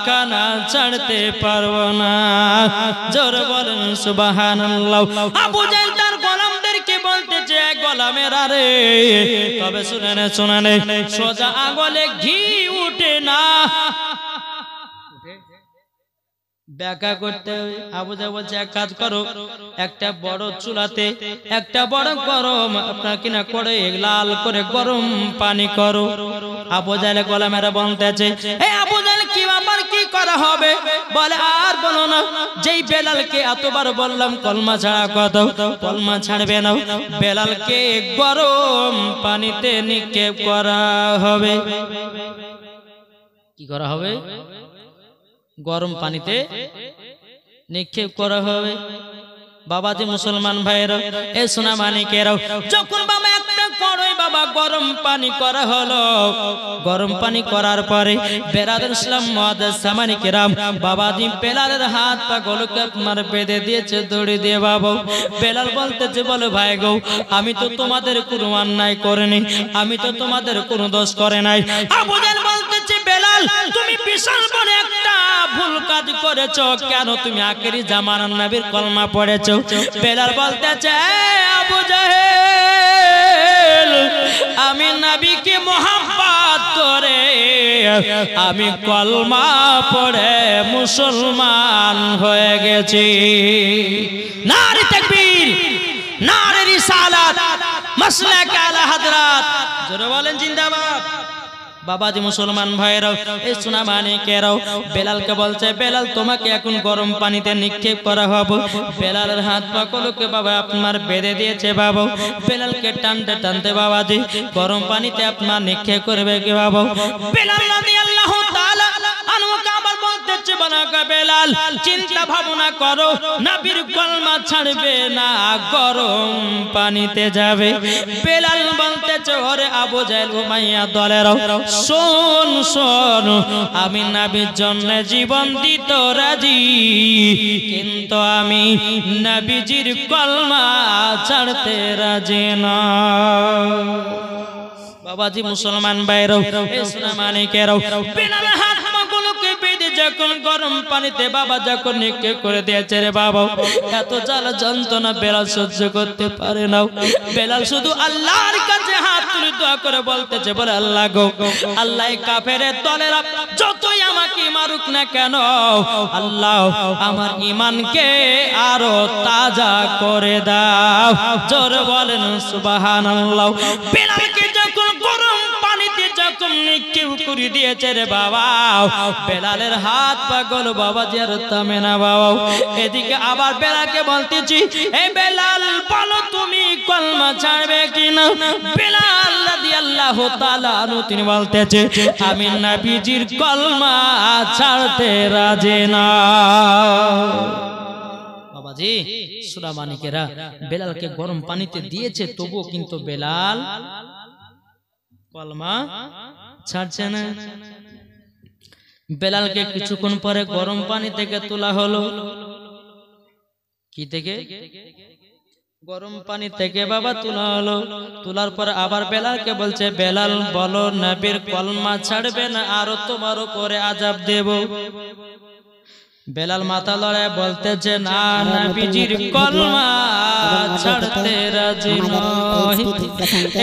কানা ছাড়তে পারবো না। জোরে বলেন সুবহানাল্লাহ। আবু জাহেল তার গোলামদেরকে বলতেছে, গোলামেরা রে, তবে শুনে নে, সোজা আঙুলে ঘি উঠে না, ব্যাকা করতে হবে। আবু জাহেল বলছে, এক কাজ করো, একটা বড় চুলাতে একটা বড় গরম আপনার কিনা করে লাল করে গরম পানি করো। আবু জাহেল গোলামেরা বলতেছে, এই আবু জাহেল কি ব্যাপার, কি করা হবে? বলে আর বলো না, যেই বেলালকে এতবার বললাম কলমা ছাড়া কথা, কলমা ছাড়বে না, বেলালকে গরম পানিতে নিক্ষেপ করা হবে। কি করা হবে? গরম পানিতে নিক্ষেপ করা হবে। বাবাজি মুসলমান ভাইয়েরা, এ সোনা মানিকেরাও, যখন বাবা একটা কড়াই বাবা গরম পানি করা হলো, গরম পানি করার পরে বেরাদার ইসলাম মুআদ্দাস সামানি কেরাম, বাবাজি বেলালের হাত পা গুলোকে আপনার বেঁধে দিয়েছে দড়ি দিয়ে। বাবা বেলাল বলতেছে, বলে ভাই গো, আমি তো তোমাদের কোনো অন্যায় করিনি, আমি তো তোমাদের কোনো দোষ করে নাই। আবু জাহেল বলতেছে, বেলাল তুমি বিশাল বড় একটা ভুল কাজ করেছো, কেন তুমি আখেরি জামানার নবীর কলমা পড়েছো? বেলাল বলতেছে, আবু জাহেল আমি নবীকে মোহাব্বত করে আমি কলমা পড়ে মুসলমান হয়ে গেছি। নারে তাকবীর, নারে রিসালাত, মাসলাক আলা হযরত, জোরে বলেন জিন্দাবাদ। বাবাজি মুসলমান ভাইরাও, এই সোনা মানিকেরাও, বেলালকে বলছে, বেলাল তোমাকে এখন গরম পানিতে নিক্ষেপ করা হবে। বেলালের হাত পা গুলোকে বাবা আপনার বেঁধে দিয়েছে। বাবা বেলালকে টানতে টানতে বাবাজি গরম পানিতে আপনার নিক্ষেপ করবে কি? বাবা বেলাল রাদিয়াল্লাহু তাআলা আনহু আবার বলতেছে, বানাকা বেলাল চিন্তা ভাবনা করো, নবীর কলমা ছাড়বে না, গরম পানিতে যাবে। বেলাল বলতেছে, ওরে আবু জাহেল উমাইয়া দলেরাও, শোন শোন, আমি নবীর জন্য জীবন দিতে রাজি, কিন্তু আমি নবীজির কলমা ছাড়তে রাজি না। বাবাজি মুসলমান ভাইরাও, এই সোনা মানিকেরাও, বেলালের হাত পাগুলোকে বেঁধে যখন গরম পানিতে বাবা যখন নিক্ষেপ করে দিয়েছে রে বাবা, এত জ্বালা যন্ত্রণা বেলাল সহ্য করতে পারে না। বেলাল শুধু আল্লাহর কাছে হাত তুলে দোয়া করে বলতেছে, বলে আল্লাহ গো, আল্লাহ এই কাফেরের দলেরা যতই আমাকে মারুক না কেন, আল্লাহ আমার ঈমানকে আরো তাজা করে দাও। জোরে বলেন সুবহানাল্লাহ। বেলালকে যখন গরম পানিতে যখন নিক্ষেপ করে দিয়েছে রে বাবা। বেলালের হাত পাগল বাবাজি আর থামে না বাবা। এদিকে আবার বেলালকে বলতেছি, এই বেলাল বলো তুমি কলমা ছাড়বে কিনা? বেলাল রাদিয়াল্লাহু তাআলা আনহু তিনি বলতেছে, আমি নবীজির কলমা ছাড়তে রাজি না। বাবাজি সূরা মানিকেরা বেলালকে গরম পানিতে দিয়েছে, তবুও কিন্তু বেলাল কলমা ছাড়ছে না। বেলালকে কিছুক্ষণ পরে গরম পানি থেকে তোলা হলো। কি থেকে? গরম পানি থেকে বাবা তোলা হলো। তোলার পর আবার বেলালকে বলছে, বেলাল বলো নবীর কলমা ছাড়বে না, আরো তোমার উপরে আযাব দেব। বেলাল মাথা লড়ায় বলতেছে, না নবীজির কলমা ছাড়তে রাজি নই।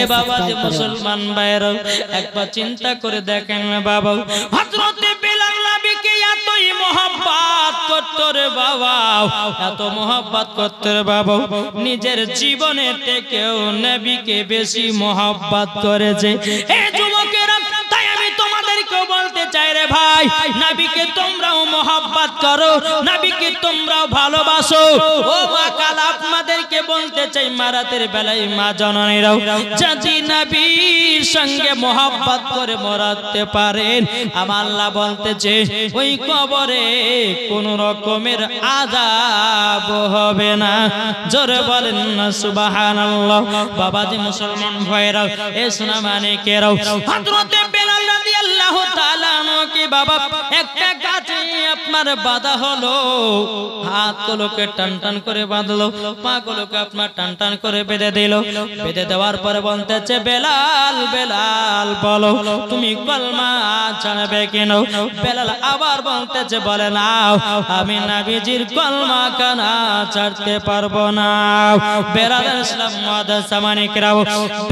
এ বাবা যে মুসলমান ভাইরা একবার চিন্তা করে দেখেন না বাবা, হযরত বেলাল নবীকে এতই মহব্বত করত রে বাবা, এত মহব্বত করত রে বাবা, নিজের জীবনের থেকেও নবীকে বেশি মহব্বত করেছে। এই যুবকেরা, তাই আমি তোমাদেরকে বলতে চাই রে ভাই, নবীকে তোমরাও মহব্বত করো, নবীকে তোমরাও ভালোবাসো। ও মা কাল আপনাদেরকে বলতে চাই, মারাতের বেলায় মা জননীরাও যদি নবীর সঙ্গে মহব্বত করে মরাতে পারেন, আমার আল্লাহ বলতেছে ওই কবরে কোন রকমের আযাব হবে না। জোরে বলেন না সুবহানাল্লাহ। বাবাজি মুসলমান ভাইরা, এ সোনা মানিকেরাও, হযরত বেলাল রাদিয়াল্লাহু তাআলা আনহুকে বাবা একটা গাছে আপনার বাঁধা হলো। হাতগুলোকে টান টান করে বাঁধলো, পাগুলোকে আপনার টান টান করে বেঁধে দিল। বেঁধে দেওয়ার পরে বলতেছে, বেলাল বেলাল বলো তুমি কলমা ছাড়বে কেন? বেলাল আবার বলতেছে, বলে নাও আমি নবীজির কলমা কানা ছাড়তে পারবো না। বেলাল ইসলাম মুআদ্দাস মানিকরাও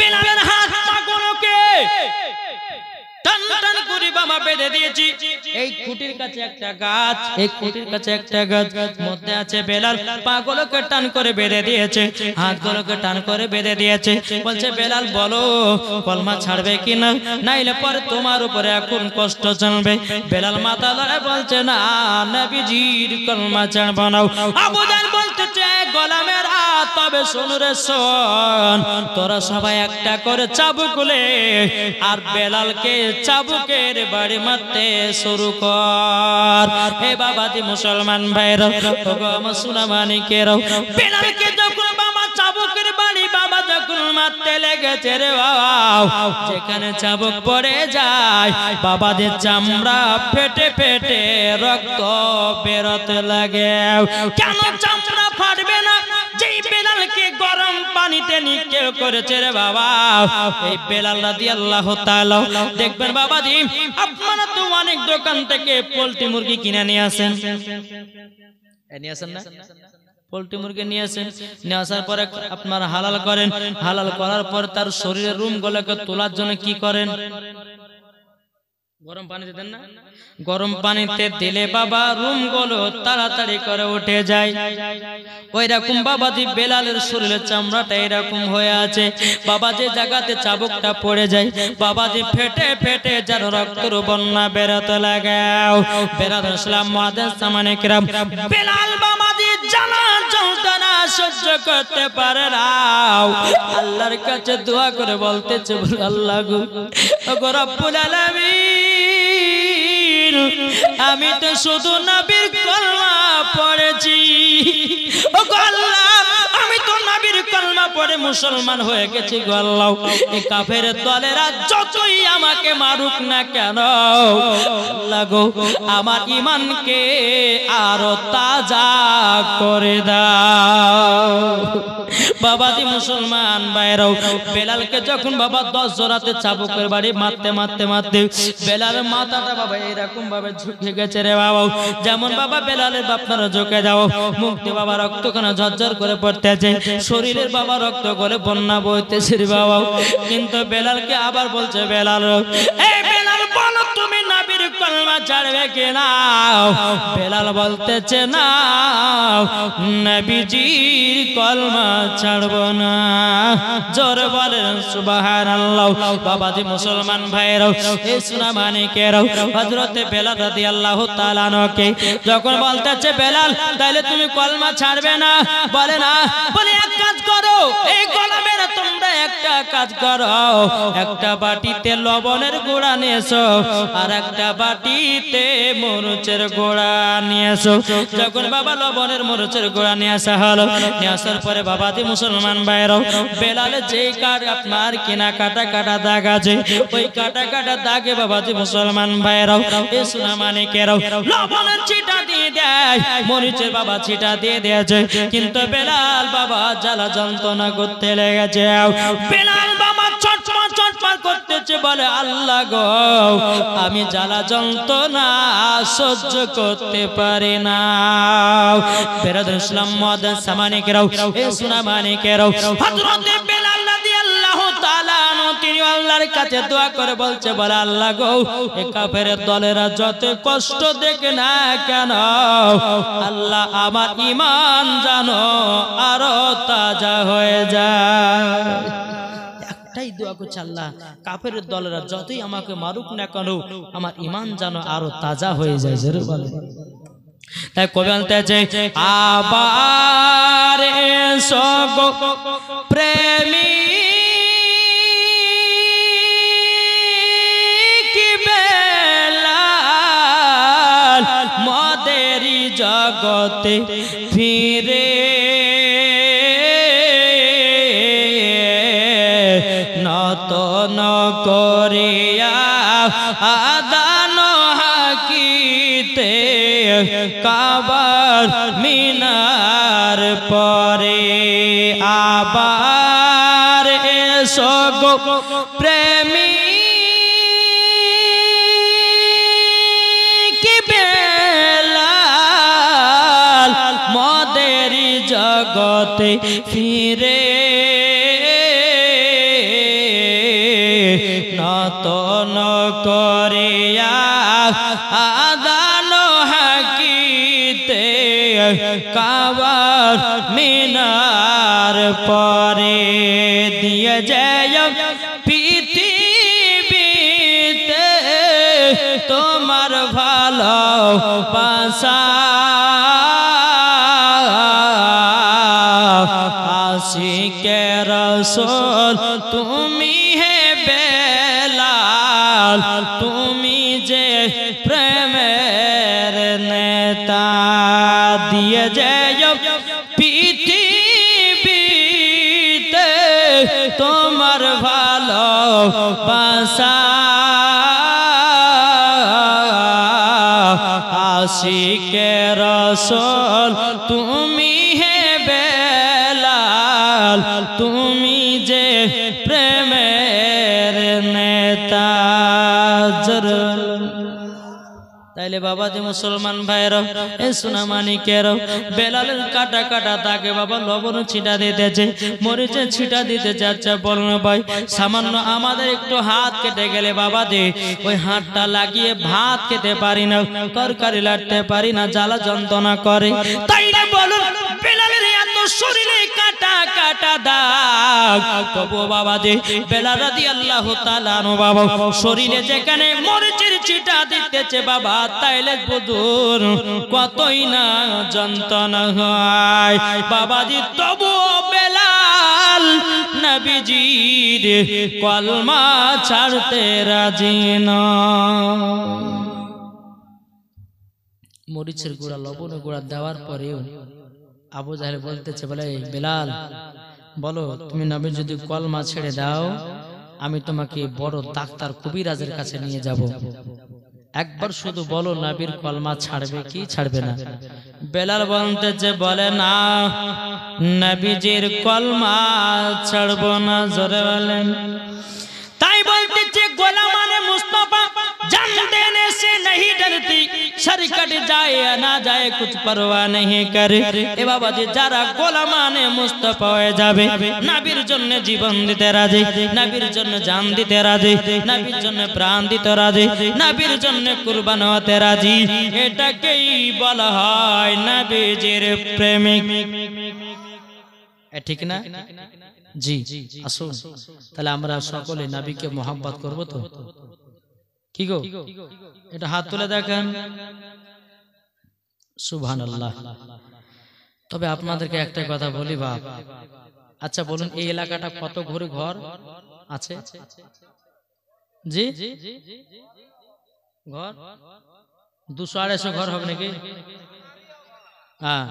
বেলালের হাত পাগুলোকে টান টান করে বাবা বেঁধে দিয়েছি। এই খুঁটির কাছে একটা গাছ, এই খুঁটির কাছে একটা গাছ, মধ্যে আছে বেলাল। পাগুলোকে টান করে বেঁধে দিয়েছে, হাতগুলোকে টান করে বেঁধে দিয়েছে। বলছে, বেলাল বলো কলমা ছাড়বে কিনা, নাইলে পরে তোমার উপরে এখন কষ্ট চলবে। বেলাল মাথা লড়ে বলছে, না নবীজির কলমা ছাড়বো না। আবু জাহল বলতেছে, গোলামেরা তবে শোন রে শোন, তোরা সবাই একটা করে চাবুক খুলে আর বেলালকে চাবুকের বাড়ি মারতে শুরু কর। হে বাবাজি মুসলমান ভাইরা, ওগো আমার সোনা মানিকেরাও, বেলালকে যখন বাবা চাবুকের বাড়ি বাবা যখন মারতে লেগেছে রে বাবা, যেখানে চাবুক পড়ে যায় বাবাদের চামড়া ফেটে ফেটে রক্ত বেরোতে লাগে। কেন চামড়া ফাটবে না? যেই বেলালকে গরম পানিতে নিক্ষেপ করেছে রে বাবা, এই বেলাল রাদিয়াল্লাহু তাআলা দেখবেন বাবাজি, আপনারা তো অনেক দোকান থেকে পোল্ট্রি মুরগি কিনে নিয়ে আসেন, নিয়ে আসেন না? পোল্ট্রি মুরগি নিয়ে আসেন, নিয়ে আসার পরে আপনারা হালাল করেন। হালাল করার পর তার শরীরের রুমগুলোকে তোলার জন্য কি করেন? গরম পানিতে দেন না? গরম পানিতে দিলে বাবা রুমগুলো তাড়াতাড়ি করে উঠে যায়। ওই রকম বাবাজি বেলালের শরীরের চামড়াটা এরকম হয়ে আছে। বাবা যে জায়গাতে চাবুকটা পড়ে যায় বাবাজি ফেটে ফেটে যেন রক্তের বন্যা বেরোতে লাগে। বেলাল ইসলাম মুআদ্দাস মানিকরাম, বেলাল বাবাজি জ্বালা যন্ত্রণা সহ্য করতে পারে না। আল্লাহর কাছে দোয়া করে বলতেছে, আল্লাহ গো রব্বুল আলামিন, আমি তো শুধু নবীর কলমা পড়েছি, ও গো আল্লাহ আমি তো নবীর কলমা পড়ে মুসলমান হয়ে গেছি গো আল্লাহ। এই কাফের দলেরা যতই আমাকে মারুক না কেন আল্লাহ গো, আমার ঈমানকে আরো তাজা করে দাও। বাবাজি মুসলমান ভাইরাও, বেলালকে যখন বাবা 10 জোড়াতে চাবুকের বাড়ি মারতে মারতে মারতে বেলালের মাথাটা বাবা এরকম ভাবে ঝুঁকে গেছে রে বাবা, যেমন বাবা বেলালের আপনারা ঝুঁকে যাও, মুক্তি বাবা রক্তখানা ঝরঝর করে পড়তেছে, শরীরের বাবা রক্ত করে বন্যা বইতেছে রে বাবা। কিন্তু বেলালকে আবার বলছে, বেলাল এই বেলাল বলো তুমি নবীর কলমা ছাড়বে কিনা? বেলাল বলতেছে, না নবীজির কলমা ছাড়বো না। জোরে বলেন সুবহানাল্লাহ। বাবাজি মুসলমান ভাইরাও, এই সোনা মানিকেরাও, হযরতে বেলাল রাদিয়াল্লাহু তাআলা আনহুকে যখন বলতেছে বেলাল তাইলে তুমি কলমা ছাড়বে না, বলে না, বলে এক কাজ করো, এই গোলামের তোমরা একটা কাজ করো, একটা বাটিতে লবণের গুঁড়া নিয়ে এসো আর একটা বাটিতে মরিচের গুঁড়া নিয়ে এসো। যখন বাবা লবণের মরিচের গুঁড়া নিয়ে আসা হলো, নিয়ে আসার পরে বাবাজি মুসলমান ভাইরাও, বেলালে যেই কাট আপনার কিনা কাটা কাটা দাগ আছে, ওই কাটা কাটা দাগে বাবাজি মুসলমান ভাইরাও, এই সোনা মানিকেরাও লবণের ছিটা দিয়ে দেয়, মরিচের বাবা ছিটা দিয়ে দিয়েছে, কিন্তু বেলাল বাবা জ্বালা যন্ত্রণা করতে লেগেছে। বেলাল বাবা চটপট চটপট করতেছে, বলে আল্লাহ গো, আমি জ্বালা যন্ত্রণা সহ্য করতে পারি না। বেরাদর ইসলাম মুআদ্দিন সামানিকেরাও, এই সোনা মানিকেরাও, হযরতে বেলাল রাদিয়াল্লাহু তাআলা আনহু তিনি আল্লাহর কাছে দোয়া করে বলছে, বলে আল্লাহ গো, এই কাফেরের দলেরা যত কষ্ট দেখে না কেন, আল্লাহ আমার ঈমান জানো আরো তাজা হয়ে যায়। একটাই দোয়া করছে, আল্লাহ কাফেরের দলেরা যতই আমাকে মারুক না কেন, আমার ঈমান যেন আরো তাজা হয়ে যায়। জোরে বলে। তাই কবি বলতেছে, আবার এসো গো প্রেমী জগতে ফিরে, নতন করিয়া আদান হাকিতে কাবার মিনার পরে। আবার এসো গো প্রেমী জগতে ফিরে, নতন করিয়া আদান হাকিতে কাবার মিনার পরে। দিয়ে যায় পৃথিবীতে তোমার ভালোবাসা, আশিকে রাসূল তুমি হে বেলাল, তুমি যে প্রেমের নেতা। দিয়ে যায় পৃথিবীতে তোমার ভালোবাসা, আশিকে রাসূল তুমি হে বেলাল, তুমি যে প্রেমের নেতা। তাইলে বাবা যে মুসলমান ভাইরা, এ সোনা মানিকেরাও, বেলালের কাটা কাটা তাকে বাবা লবণ ছিটা দিতেছে, মরিচের ছিটা দিতে যাচ্ছে। বলুন ভাই, সামান্য আমাদের একটু হাত কেটে গেলে বাবা দে ওই হাতটা লাগিয়ে ভাত খেতে পারি না, তরকারি লাড়তে পারি না, জ্বালা যন্ত্রণা করে। তাই না বলুন, বেলালের এত শরীরে কাটা কাটা দাগ, তবু বাবা দে বেলাল রাদিয়াল্লাহু তাআলা আনহু বাবা শরীরে যেখানে মরিচের ছিটা দিতেছে বাবা, তাইলে বুঝুন কতই না যন্ত্রণা হয় বাবাজি। তবু বেলাল নবীজির কলমা ছাড়তে রাজি না। মরিচের গুঁড়া লবণের গুঁড়া দেওয়ার পরেও আবু জাহেল বলতেছে, বলে বেলাল বলো, তুমি নবী যদি কলমা ছেড়ে দাও, আমি তোমাকে বড় ডাক্তার কবিরাজের কাছে নিয়ে যাব। একবার শুধু বলো নবীর কলমা ছাড়বে কি ছাড়বে না? বেলাল বলতেছে, বলে না, নবীজির কলমা ছাড়বো না। জোরে বলেন। তাই বলতেছে, গোলামানে মুস্তাফা जानते से नहीं डरती, सर कट जाए ना जाए कुछ परवाह नहीं करे। ए बाबा जी যারা গোলামানে মুস্তাফা হয়ে যাবে, নবীর জন্য জীবন দিতে রাজি, নবীর জন্য জান দিতে রাজি, নবীর জন্য প্রাণ দিতে রাজি, নবীর জন্য কুরবান হতে রাজি, এটাকেই বলা হয় নবীজির প্রেমিক। ঠিক না? জি, আসুন তাহলে আমরা সকলে নবীকে মোহাম্মত করব তো, কি গো? এটা হাত তুলে দেখেন। সুবহানাল্লাহ। তবে আপনাদেরকে একটা কথা বলি বাপ, আচ্ছা বলুন এই এলাকাটা কত ঘরে ঘর আছে? জি, ঘর 200-250 ঘর হবে নাকি? হ্যাঁ।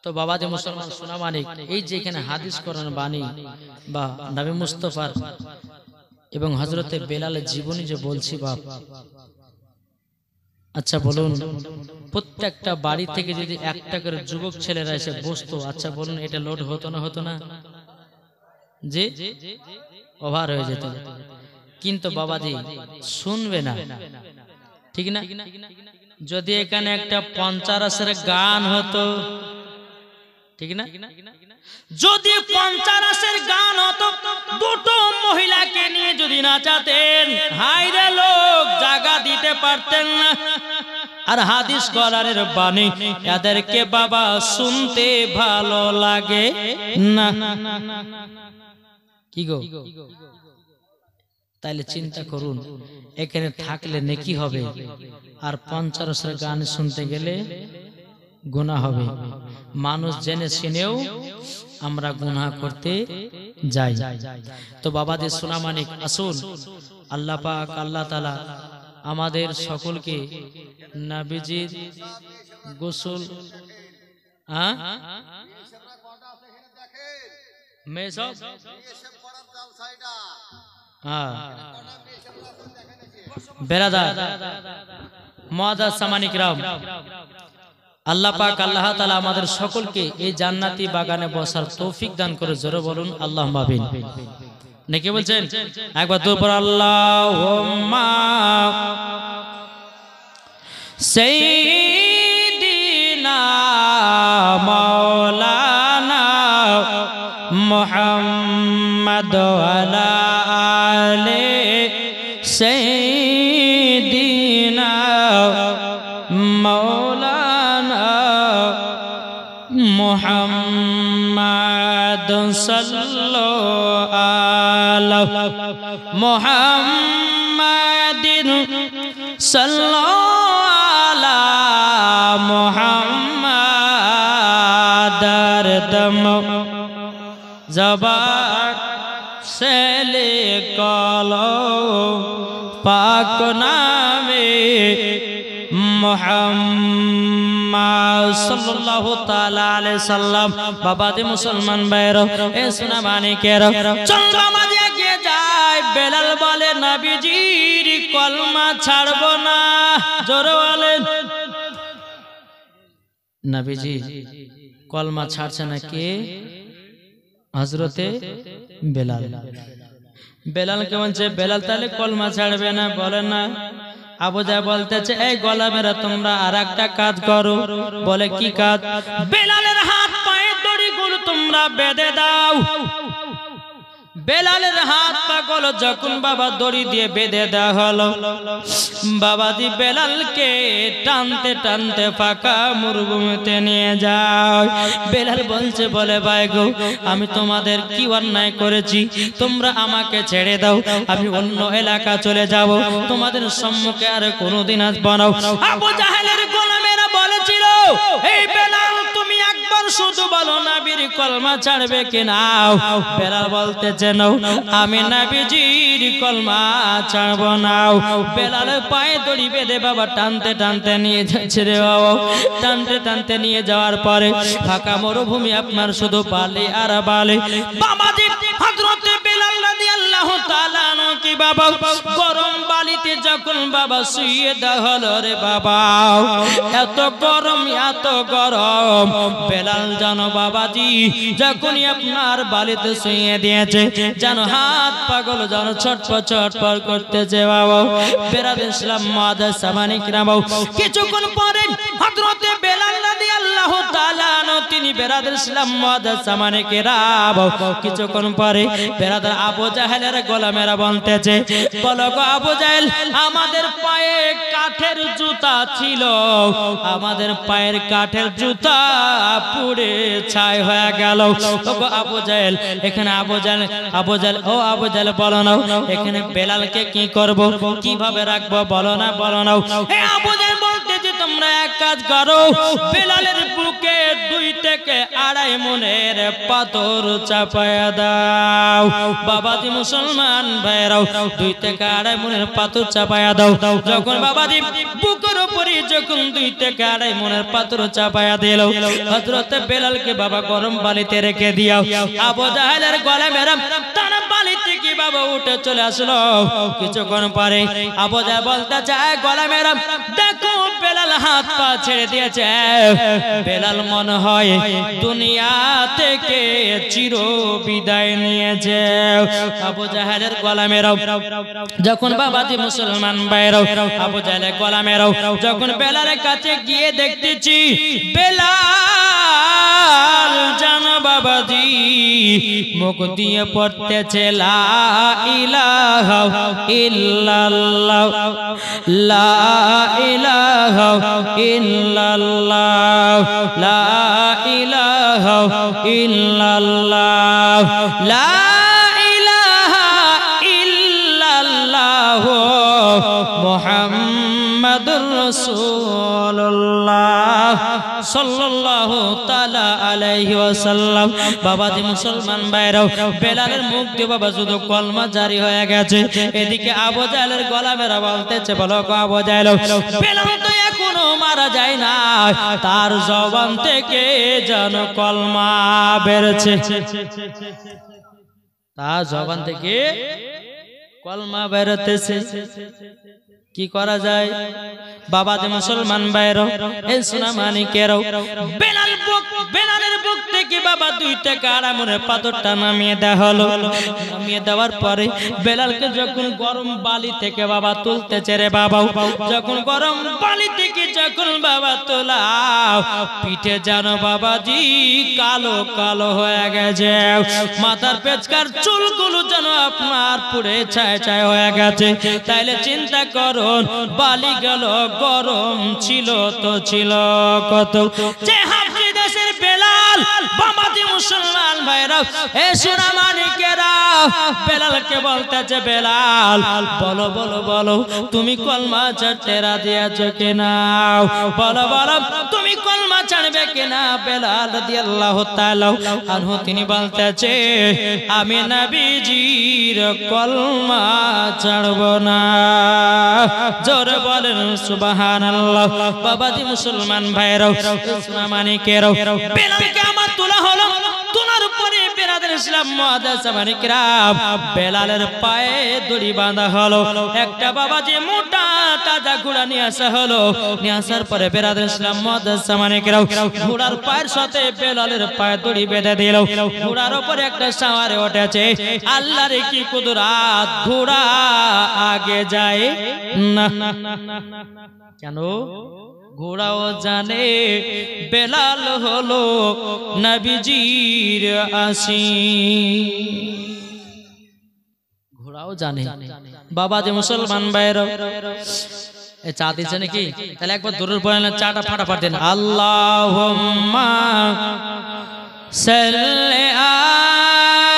তো বাবা যে মুসলমান সোনা মানিক, এই যে এখানে হাদিস কোরআন বাণী বা নবী মুস্তাফার এবং হযরতে বেলালের জীবনী যে বলছি বাপ, আচ্ছা বলুন প্রত্যেকটা বাড়ি থেকে যদি একটা করে যুবক ছেলেরা এসে বসতো, আচ্ছা বলুন এটা লোড হতো না? হতো না? জি, ওভার হয়ে যেত। কিন্তু বাবাজি শুনবে না, ঠিক না? যদি এখানে একটা পঞ্চারাসের গান হতো, ঠিক না? যদি পঞ্চারাসের গান হতো, দুটো মহিলাকে নিয়ে যদি নাচাতেন, হায়রে লোক জায়গা দিতে পারতেন না। আর হাদিস কোরআনের বাণী এদেরকে বাবা শুনতে ভালো লাগে না, কি গো? তাইলে চিন্তা করুন এখানে থাকলে নেকি হবে, আর পঞ্চারাসের গান শুনতে গেলে গুনাহ হবে। মানুষ জেনে শুনেও আমরা গুনাহ করতে যাই। তো বাবাদের সোনা মানিক, আসুন আল্লাহ পাক আল্লাহ তাআলা আমাদের সকলকে নবীজির গোসল বেরাদার মুআজ্জাজ সামানিক রাম, আল্লাহ পাক আল্লাহ তাআলা আমাদের সকলকে এই জান্নাতি বাগানে বসার তৌফিক দান করে। জোরে বলুন আল্লাহুম্মা আমিন। নাকি বলছেন? একবার দুবার আল্লাহুম্মা সাইয়্যিদিনা মাওলানা মুহাম্মদ ওয়ালা আলি সাইয়্যিদিনা মাওলানা মুহাম্মদ সাল্লাল্লাহু আলা মুহাম্মাদিন সাল্লাল্লাহু আলা মুহাম্মাদার দম জবান সে লিখলো পাক নামে মুহাম্মদ সাল্লাল্লাহু তাআলা আলাইহি সাল্লাম। বাবাজি মুসলমান ভাইরা, এ সোনা মানিকেরা, চল আমাদের এগিয়ে যাই। বেলাল বলে নবীজির কলমা ছাড়বো না। জোরে বলেন। নবীজি কলমা ছাড়ছে না কে? হযরতে বেলাল। বেলাল কে বলছে বেলাল তাহলে কলমা ছাড়বে না? বলে না। আবু জাহেল বলতেছে এই গোলামেরা তোমরা আরেকটা কাজ করো। বলে কি কাজ? বেলালের হাত পায়ে দড়িগুলো তোমরা বেঁধে দাও। বেলালের হাত পাগুলো যখন বাবা দড়ি দিয়ে বেঁধে দেওয়া হলো, বাবাজি বেলালকে টানতে টানতে ফাঁকা মরুভূমিতে নিয়ে যায়। বেলাল বলছে বলে ভাই গো, আমি তোমাদের কি অন্যায় করেছি? তোমরা আমাকে ছেড়ে দাও, আমি অন্য এলাকা চলে যাব, তোমাদের সম্মুখে আর কোনোদিন আসবো না। আবু জাহেলের গোলামেরা বলেছিল এই বেলাল তুমি একবার শুধু বলো নবীর কলমা ছাড়বে কিনা? বেলাল বলতেছে না, আমি নবীজির কলমা ছাড়ব না। বেলাল পায়ে দড়ি বেঁধে বাবা টানতে টানতে নিয়ে যাচ্ছে রে বাবা। টানতে টানতে নিয়ে যাওয়ার পরে ফাঁকা মরুভূমি, আপনার শুধু বালি আর বালি। বাবাজি হযরতে বেলাল রাদিয়াল্লাহু তাআলা কি বাবা গরম বালিতে যখন বাবা শুয়ে দেওয়া হলো রে বাবা, এত গরম এত গরম। বেলাল জানো বাবাজি যখনই আপনার বালিতে শুয়ে দিয়েছে, জানো হাত পাগল জানো ছটপট ছটপট করতেছে বাবা। বেরাদ ইসলাম মুআজ্জাজ সামানিক রাম, কিছুক্ষণ পরে হযরতে বেলাল রাদিয়াল্লাহু তাআলা তিনি বেরাদ ইসলাম মুআজ্জাজ সামানিক রাম, কিছুক্ষণ পরে বেরাদার আবু জাহেলের গোলামেরা বলতেছে বলো গো আবু জাহেল, আমাদের পায়ে কাঠের জুতা কথা ছিল আমাদের পায়ের কাঠের জুতা পুড়ে ছাই হয়ে গেল। আবু জাহেল এখানে আবু জাহেল বলো না এখানে বেলালকে কি করব, কিভাবে রাখবো, বলো না আবু জাহেল বলতে যে তোমরা এক কাজ করো, বেলালের বুকে 2 থেকে 2.5 মণের পাথর চাপায়া দাও। বাবাজি মুসলমান ভাইরাও 2 থেকে 2.5 মণের পাথর চাপায়া দাও। যখন বাবাজি বুকের উপরে যখন 2 থেকে 2.5 মণের পাথর চাপায়া দিল, হযরত বেলালকে বাবা গরম পানিতে রেখে দিও। আবু জাহেলের গলা মেরা তারা পানি থেকে বাবা উঠে চলে আসলো। কিছুক্ষণ পরে আবু জাহেল বলতে চায় গলা মেরা দেখো বেলাল হাত পা ছেড়ে দিয়েছে, বেলাল মনে হয় দুনিয়া থেকে চির বিদায় নিয়েছে। আবু জাহেলের গলা মেরাও যখন বাবাজি মুসলমান ভাইরাও আবু জাহেলের গলা মেরাও যখন বেলালের কাছে গিয়ে দেখতেছি বেলাল জানো বাবাজি মুখ দিয়ে পড়তেছে লা ইলাহা ইল্লাল্লাহ লা ইলাহা ইল্লাল্লাহ লা ইলাহা ইল্লাল্লাহ লা ইলাহা ইল্লাল্লাহ মুহাম্মাদুর রাসূলুল্লাহ সাল্লাল্লাহু তাআলা আলাইহি ওয়াসাল্লাম। বাবাজি মুসলমান ভাইরাও বেলালের মুখ দিয়ে বাবা শুধু কলমা জারি হয়ে গেছে। এদিকে আবু জাহেলের গলা মেরা বলতেছে বলো গো আবু জাহেল বেলাল তো এখনো মারা যায় না, তার জবান থেকে যেন কলমা বেরোচ্ছে, তার জবান থেকে কলমা বেরোতেছে। কি করা যায় বাবাজি মুসলমান ভাইরাও এই সোনা মানিকেরাও বেলালের বুক থেকে বাবা 2 থেকে 2.5 মণের পাথরটা নামিয়ে দেওয়া হলো। নামিয়ে দেওয়ার পরে বেলালকে যখন গরম বালি থেকে বাবা তুলতেছে রে বাবা, যখন গরম বালি থেকে যখন বাবা তোলাও পিঠে যেন বাবাজি কালো কালো হয়ে গেছে, মাথার পেছকার চুলগুলো যেন আপনার পুড়ে ছায় ছায় হয়ে গেছে। তাইলে চিন্তা করুন বালি গেল গরম ছিল তো ছিল কত। যে হাফসি দেশের বেলাল বাবাজি মুসলমান ভাইরা এ সোনা মানিকেরা বেলালকে বলতেছে বেলাল বলো বলো বলো তুমি কলমা ছাড়তে রাজি আছো কিনা, বলো বলো তুমি কলমা ছাড়বে কিনা। বেলাল রাদিয়াল্লাহু তাআলা আনহু তিনি বলতেছে আমি নবীজির কলমা ছাড়ব না। জোরে বলেন সুবহানাল্লাহ। বাবাজি মুসলমান ভাইরাও সোনা মানিকেরাও বেলালকে আমার তোলা হলো, তোলার পরে বেরাদের ইসলাম মুআদ্দাস মানিকরাম বেলালের পায়ে দড়ি বাঁধা হলো। একটা বাবাজি মোটা তাজা ঘোড়া নিয়ে আসা হলো। নিয়ে আসার পরে বেরাদের ইসলাম মুআদ্দাস মানিকরাম ঘোড়ার পায়ের সাথে বেলালের পায়ে দড়ি বেঁধে দিল। ঘোড়ার উপরে একটা সাওয়ারে উঠেছে। আল্লাহর কি কুদরত, ঘোড়া আগে যায় না। কেন? ঘোড়াও জানে বেলাল হলো নবীজির আশিক, ঘোড়াও জানে। বাবাজি মুসলমান ভাইরা এ চা দিচ্ছে নাকি? তাহলে একবার দূরের পড়েন চাটা ফাটাফাট দেন। আল্লাহুম্মা সাল্লি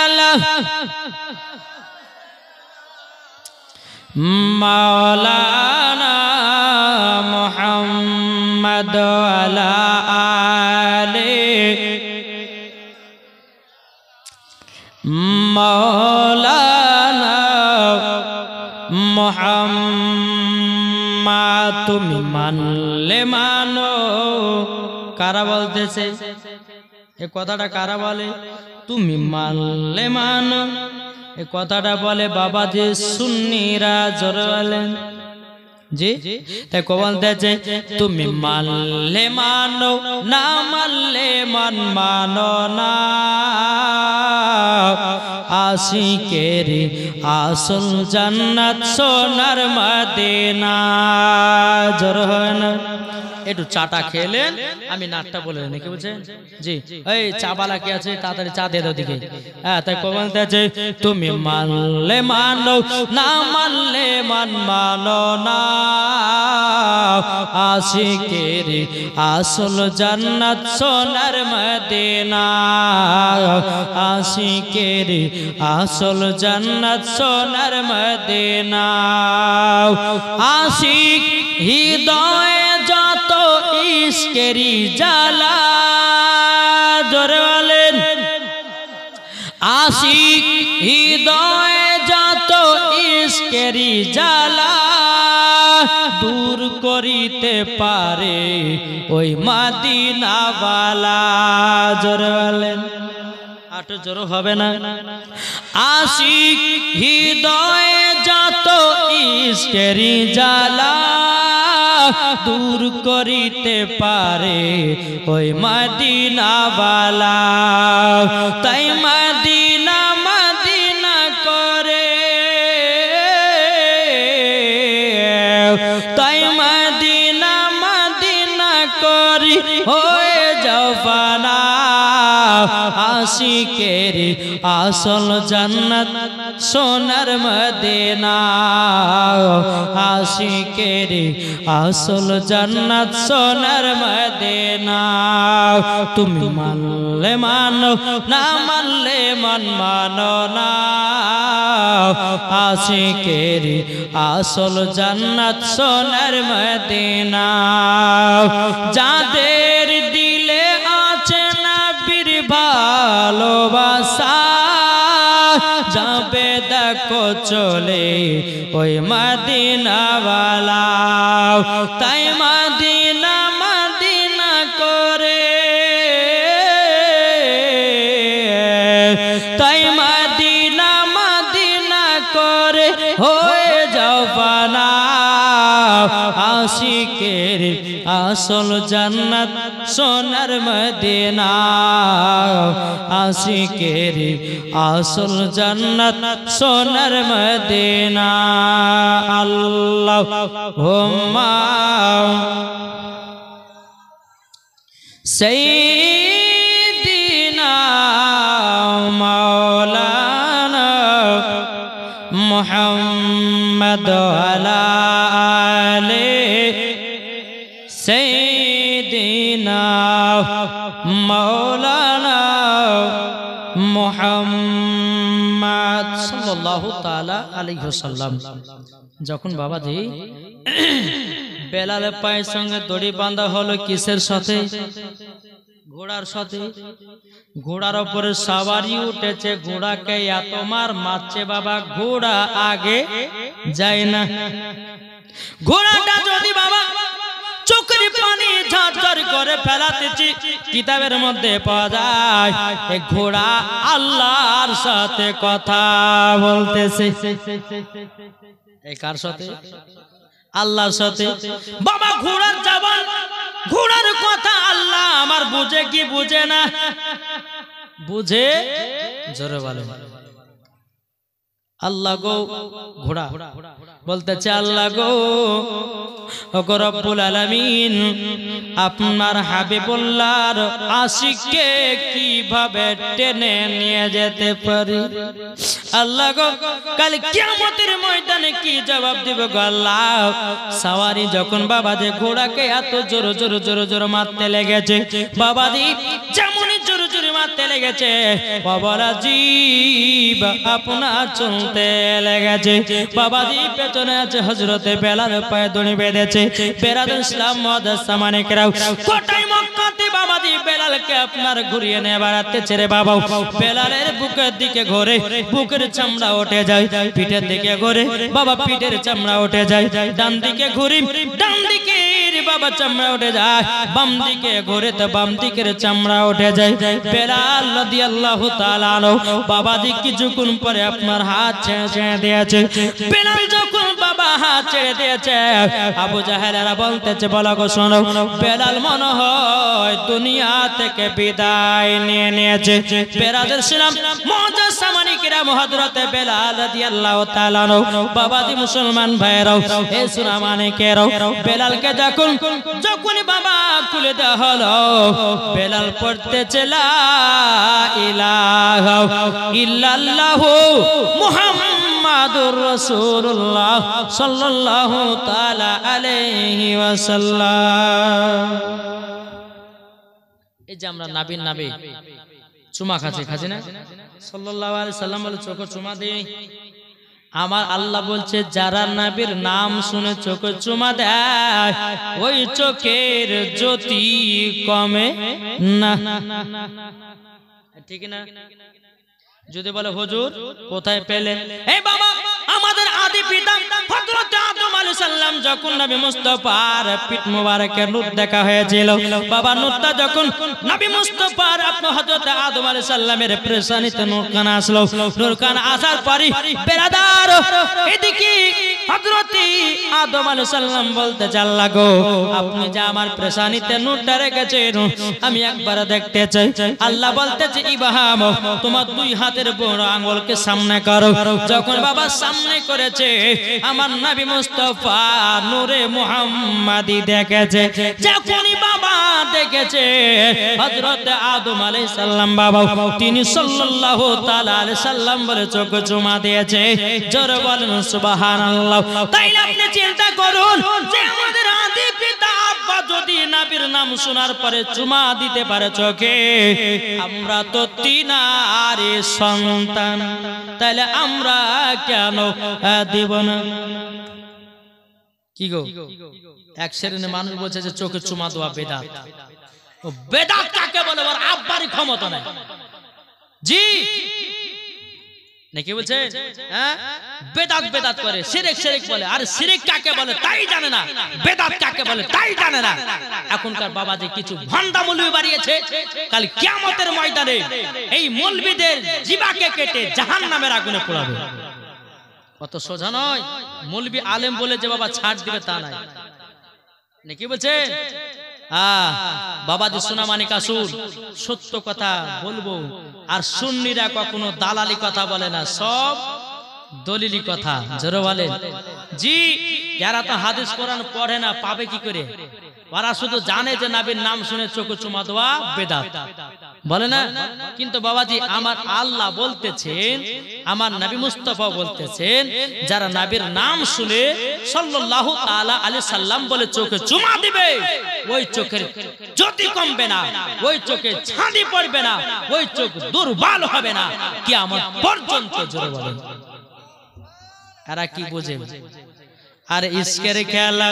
আলা মাওলানা মুহাম্মদ আলা আলি মাওলানা মুহাম্মদ। তুমি মানলে মানো, কারা বলতেছে এ কথাটা? কারা বলে? তুমি মানলে মানো এ কথাটা বলে বাবাজি সুন্নিরা। জোরে বলেন জি। তাই বলতেছে তুমি মানলে মানো, না মানলে মানো না। আশিকের আসল জান্নাত সোনার মদিনা। জোরে হয় না? একটু চাটা খেলেন, আমি নাটটা বলে দেন কি বলছেন জি। এই চা বালা কি আছে তাড়াতাড়ি চা দিয়ে দাও দিকে। হ্যাঁ তাই বলতেছে তুমি মানলে মানো, না মানলে মানো না। আশিকের আসল জান্নাত সোনার মদিনা আশিকের আসল জান্নাত সোনার মদিনা আশিক হৃদয়ে যত ইশকেরি জ্বালা জোরে বলেন আশিক হৃদয়ে যত ইশকেরি জ্বালা দূর করিতে পারে ওই মদিনাওয়ালা জোরে বলেন আটো জোর হবে না আশিক হৃদয়ে যত ইশকেরি জ্বালা দূর করিতে পারে ওই মদিনাওয়ালা তাই মদিনা মদিনা করে তাই মদিনা মদিনা করি হয়ে যাও ফানা আশিকের আসল জান্নাত সোনার মদিনা আশিকের আসল জান্নাত সোনার মদিনা তুমি মানলে মানো না মানলে মন মানো না আশিকের আসল জান্নাত সোনার মদিনা যাদের দিলে আছে নবীর ভালোবাসা যাবে দেখো চলে ওই মদিনাওয়ালা তাই মদিনা মদিনা করে তাই মদিনা মদিনা করে হয়ে যাও ফানা আশিকের আসল জান্নাত সোনার মদিনা আশিকের আসল জান্নাত সোনার মদিনা আল্লাহুম্মা সাইয়্যিদিনা মাওলানা মুহাম্মদ আলা আলি সাইয়্যিদিনা মাওলানা মুহাম্মদ সাল্লাল্লাহু তাআলা আলাইহি ওয়াসাল্লাম যখন বাবাজি বেলালের পায়ের সঙ্গে দড়ি বাঁধা হলো কিসের সাথে ঘোড়ার সাথে ঘোড়ার উপরে সওয়ারি উঠেছে ঘোড়াকে এত মার মারছে বাবা ঘোড়া আগে যায় না ঘোড়াটা যদি বাবা চোখের পানি ঝরঝর করে ফেলাতেছি কিতাবের মধ্যে পাওয়া যায় এই ঘোড়া আল্লাহর সাথে কথা বলতেছে এই কার সাথে আল্লাহর সাথে বাবা ঘোড়ার জবান ঘোড়ার কথা আল্লাহ আমার বুঝে কি বুঝে না বুঝে জোরে বলেন আল্লাহ গো ঘোড়া বলতেছে আল্লাহ গো ওগো রব্বুল আলামিন আপনার হাবিবুল্লাহর আশিককে কিভাবে টেনে নিয়ে যেতে পারি আল্লাহ গো কাল কিয়ামতের ময়দানে কি জবাব দিব গো আল্লাহ সওয়ারি যখন বাবাজি ঘোড়াকে এত জোরে জোরে জোরে জোরে মারতে লেগেছে বাবাজি যেমনই জোরে জোরে মারতে লেগেছে বাবাজি আপনার চলতে লেগেছে বাবাজি পেছনে আছে হযরতে বেলাল পায়ে দড়ি বেঁধেছে বেরাদুল ইসলাম মুআদ্দাস সামানিকরাও কোটায় মক্কাতে বাবাজি বেলালকে আপনার ঘুরিয়ে নিয়ে বেড়াতে ছেড়ে বাবা বেলালের বুকের দিকে ঘোরে বুকের চামড়া উঠে যায় পিঠের দিকে ঘোরে বাবা পিঠের চামড়া উঠে যায় ডান দিকে ঘুরি ডান দিকের বাবা চামড়া উঠে যায় বাম দিকে ঘোরে তো বাম দিকের চামড়া উঠে যায় বেলাল রাদিয়াল্লাহু তাআলা আনহু বাবাজি কিছুক্ষণ পরে আপনার হাত ছেড়ে দিয়েছে বেলাল যখন বাবা হাত ছেড়ে দিয়েছে আবু জাহেলেরা বলতেছে বলো গো শোনো বেলাল মনে হয় দুনিয়া থেকে বিদায় নিয়ে নিয়েছে বেরাদের ছিলাম মুআদ্দাস সামানিকরা হযরতে বেলাল রাদিয়াল্লাহু তাআলা আনহু বাবাজি মুসলমান ভাইরাও হে সুনামানিকেরাও বেলালকে যখন বাবা খুলে দেওয়া হলো বেলাল পড়তেছে লা ইলাহা ইল্লাল্লাহু মুহাম্মাদুর মুহাম্মাদুর রাসূলুল্লাহ সাল্লাল্লাহু তাআলা আলাইহি ওয়াসাল্লাম। এই যে আমরা নবীর নামে চুমা খাচ্ছি না, সাল্লাল্লাহু আলাইহি সাল্লাম বলে চোখে চুমা দেই। আমার আল্লাহ বলছে যারা নবীর নাম শুনে চোখে চুমা দেয় ওই চোখের জ্যোতি কমে না, ঠিক না? যদি বলে হুজুর কোথায় পেলেন? এই বাবা, আমাদের আদি পিতা হযরত আদম আলাইহিস সালাম যখন নবী মুস্তাফার পিঠ মোবারকের নূর দেখা হয়েছিল, বাবা নূরটা যখন নবী মুস্তাফার আপনি হযরত আদম আলাইহিস সালামের প্রেসানিতে নূরখানা আসলো, নূরখানা আসার পরে বেরাদার এদিকে হযরত আদম আলাইহিস সালাম বলতে আল্লাহ গো, আপনি যে আমার প্রেসানিতে নূরটা রেখেছেন আমি একবার দেখতে চাই। আল্লাহ বলতেছে ইব্রাহিম তোমার দুই হাতের বড় আঙ্গুলকে সামনে করো। যখন বাবা সামনে করেছে আমার নবী মুস্তাফা নূরে মুহাম্মাদি দেখেছে। যখনই বাবা দেখেছে হযরত আদম আলাইহিস সালাম বাবা তিনি সাল্লাল্লাহু তাআলা আলাইহি সাল্লাম বলে চোখে চুমা দিয়েছে। জোরে বলেন সুবহানাল্লাহ। তাইলে আপনি চিন্তা করুন যে আমাদের আদি পিতা আব্বা যদি নবীর নাম শোনার পরে চুমা দিতে পারে চোখে, আমরা তো তিনারে সন্তান, তাহলে আমরা কেন দেব না? কি গো, এক শ্রেণীর মানুষ বলছে যে চোখে চুমা দেওয়া বেদাত। ও বেদাত কাকে বলে? ওর আব্বারই ক্ষমতা নাই। জি নাকি বলছে? হ্যাঁ, বেদাত বেদাত করে, শিরক শিরক বলে। আর শিরক কাকে বলে তাই জানে না, বেদাত কাকে বলে তাই জানে না। এখনকার বাবা যে কিছু ভন্ডা মৌলবি বাড়িয়েছে, কাল কিয়ামতের ময়দানে এই মৌলবিদের জিবাকে কেটে জাহান্নামের আগুনে পোড়াবে। কত সোজা নয়। মৌলবি আলেম বলে যে বাবা ছাড় দিবে তা নাই, নাকি বলছে? বাবাজি সোনা মানিক আসুন, সত্য কথা বলবো। আর সুন্নিরা কখনো দালালি কথা বলে না, সব দলিলি কথা। জোরে বলেন জি। যারা তো হাদিস কোরআন পড়ে না পাবে কি করে? ওরা শুধু জানে যে নবীর নাম শুনে চোখে চুমা দেওয়া বেদাত, বলে না? কিন্তু বাবাজি আমার আল্লাহ বলতেছেন, আমার নবী মুস্তাফা বলতেছেন, যারা নবীর নাম শুনে সাল্লাল্লাহু তাআলা আলাইহি সাল্লাম বলে চোখে চুমা দিবে, ওই চোখের জ্যোতি কমবে না, ওই চোখে ছাঁদি পড়বে না, ওই চোখ দুর্বল হবে না কিয়ামত পর্যন্ত। জোরে বলেন। এরা কি বোঝে? আর ইশকের খেলা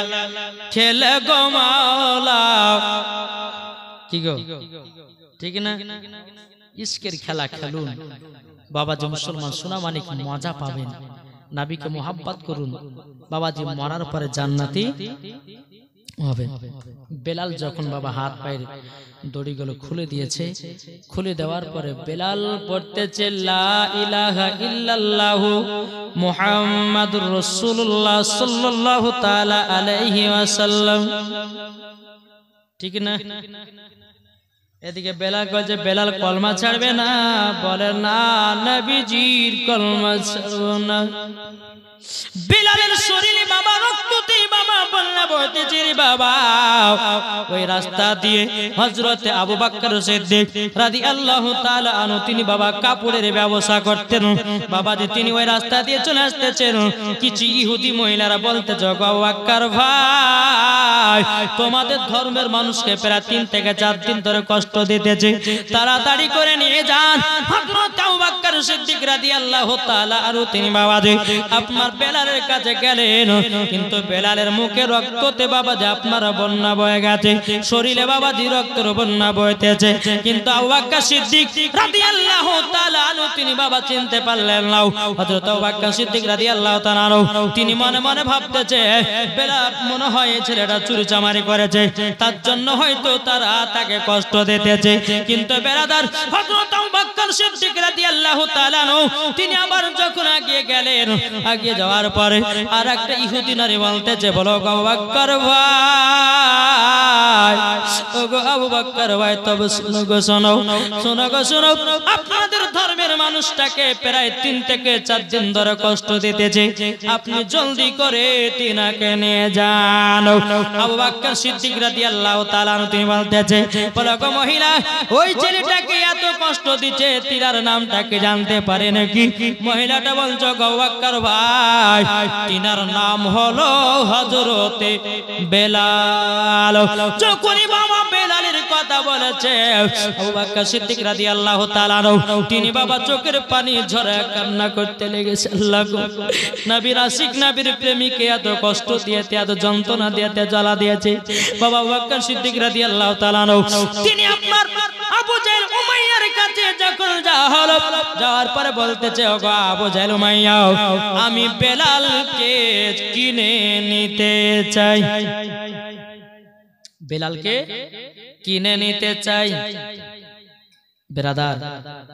খেলে গো মাওলা, কি গো, ঠিক না? ইশকের খেলা খেলুন বাবাজি। মুসলমান সোনা মানিক মজা পাবেন, নবীকে মোহাব্বত করুন বাবাজি, মরার পরে জান্নাতি হবে। বেলাল যখন বাবা হাত পায়ের দড়িগুলো খুলে দিয়েছে, খুলে দেওয়ার পরে বেলাল পড়তেছে লা ইলাহা ইল্লাল্লাহু মুহাম্মাদুর রাসূলুল্লাহ সাল্লাল্লাহু তাআলা আলাইহি ওয়াসাল্লাম, ঠিক না? এদিকে বেলাল কইছে বেলাল কলমা ছাড়বে না, বলে না নবীজির কলমা ছাড়বো না। বেলালের শরীরে বাবা রক্ততে বাবা বন্যা বইতেছে রে বাবা। ওই রাস্তা দিয়ে হযরতে আবু বকর সিদ্দিক রাদিয়াল্লাহু তাআলা আনহু তিনি বাবা কাপড়ের ব্যবসা করতেন। বাবা যে তিনি ওই রাস্তা দিয়ে চলে আসতেছেন, কিছু ইহুদি মহিলারা বলতে আবু বকর ভাই তোমাদের ধর্মের মানুষকে প্রায় 3 থেকে 4 দিন ধরে কষ্ট দিতেছে, তাড়াতাড়ি করে নিয়ে যান। হযরত আবু বকর সিদ্দিক রাদিয়াল্লাহু তাআলা আনহু তিনি বাবা যে আপনার বেলালের কাছে গেলেন, কিন্তু বেলালের মুখে রক্ততে বাবাজি আপনার বন্যা বয়ে গেছে, শরীরে বাবাজি রক্তের বন্যা বইতেছে। কিন্তু আবু বকর সিদ্দিক রাদিয়াল্লাহু তাআলা আনহু তিনি বাবা চিনতে পারলেন না। হযরত আবু বকর সিদ্দিক রাদিয়াল্লাহু তাআলা আনহু তিনি মনে মনে ভাবতেছে বেলাল মনে হয় এই ছেলেটা চুরি চামারি করেছে, তার জন্য হয়তো তারা তাকে কষ্ট দিতেছে। কিন্তু বেরাদার হযরত আবু বকর সিদ্দিক রাদিয়াল্লাহু তাআলা আনহু তিনি আবার যখন এগিয়ে গেলেন, এগিয়ে যাওয়ার পরে আর একটা ইহুদি নারী বলতেছে বলো আবু বকর ভাই, ওগো আবু বকর ভাই তবে শোনো গো, শোনো শোনো গো, শোনো আপনাদের ধর্মের মানুষ মানুষটাকে প্রায় 3 থেকে 4 দিন ধরে কষ্ট দিতেছে, আপনি জলদি করে তিনাকে নিয়ে যান। আবু বকর সিদ্দিক রাদিয়াল্লাহু তাআলা তিনি বলতেছে, বলো গো মহিলা, ওই ছেলেটাকে এত কষ্ট দিচ্ছে, তিনার নামটাকে জানতে পারে নাকি? মহিলাটা বলছো, গো বকর ভাই, তিনার নাম হলো হযরতে বেলাল। যখনই বাবা বেলালের কথা বলেছে, আবু বকর সিদ্দিক রাদিয়াল্লাহু তাআলা তিনি বাবা চোখের পানি ঝরে কান্না করতে লেগেছে। আল্লাহ গো, নবীর আশিক নবীর প্রেমিককে এত কষ্ট দিয়েছে, এত যন্ত্রণা দিয়েছে, জ্বালা দিয়েছে। বাবা আবু বকর সিদ্দিক রাদিয়াল্লাহু তাআলা তিনি আপনার আবু জাহেল উমাইয়ার কাছে যখন যাওয়ার পরে বলতেছে, ওগো আবু জাহেল উমাইয়া, আমি বেলালকে কিনে নিতে চাই, বেলালকে কিনে নিতে চাই। বেরাদার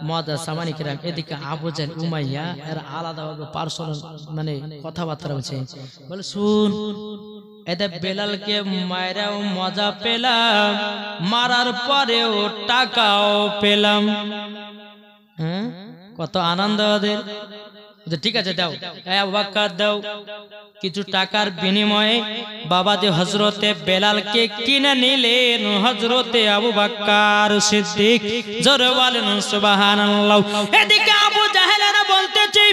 মুআজ্জাজ সামানি কিরাম, এদিকে আবু জাহেল উমাইয়া এর আলাদাভাবে পার্সোনাল মানে কথাবার্তা হচ্ছে। বলে, শুন, এতে বেলালকে মায়েরাও মজা পেলাম, মারার পরেও টাকাও পেলাম। হ্যাঁ, কত আনন্দ ওদের। ঠিক আছে, দাও, আবু বকর দাও। কিছু টাকার বিনিময়ে বাবাজি হযরতে বেলালকে কিনে নিলেন হযরতে আবু বকর সিদ্দিক। জোরে বলেন সুবহানাল্লাহ। এদিকে আবু জাহেলেরা বলতেছে,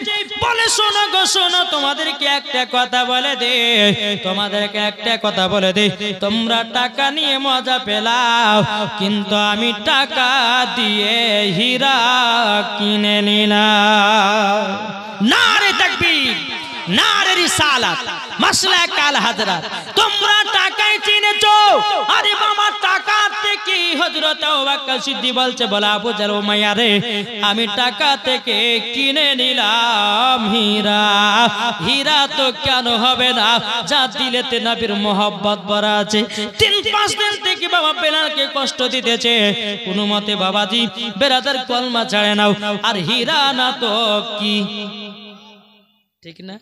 বলে, শোনো গো শোনো, তোমাদেরকে একটা কথা বলে দে, তোমাদেরকে একটা কথা বলে দে, তোমরা টাকা নিয়ে মজা পেলাও, কিন্তু আমি টাকা দিয়ে হীরা কিনে নিলাম। নারে তাকবীর, নারে রিসালাত, মাসলা কাল হাজরাত। তোমরা টাকায় চিনেছো, আরে বাবা টাকা থেকে হযরত আবু বকর সিদ্দিক বলছে, বলা আবু জাহেল উমাইয়া রে, আমি টাকা থেকে কিনে নিলাম হীরা। হীরা তো কেন হবে না, যা দিলেতে নবীর মোহব্বত ভরা আছে। 3-5 দিন থেকে বাবা বেলালকে কষ্ট দিতেছে, কোনো মতে বাবাজি বেরাদার কলমা ছাড়ে নাও, আর হীরা না তো কি, ঠিক না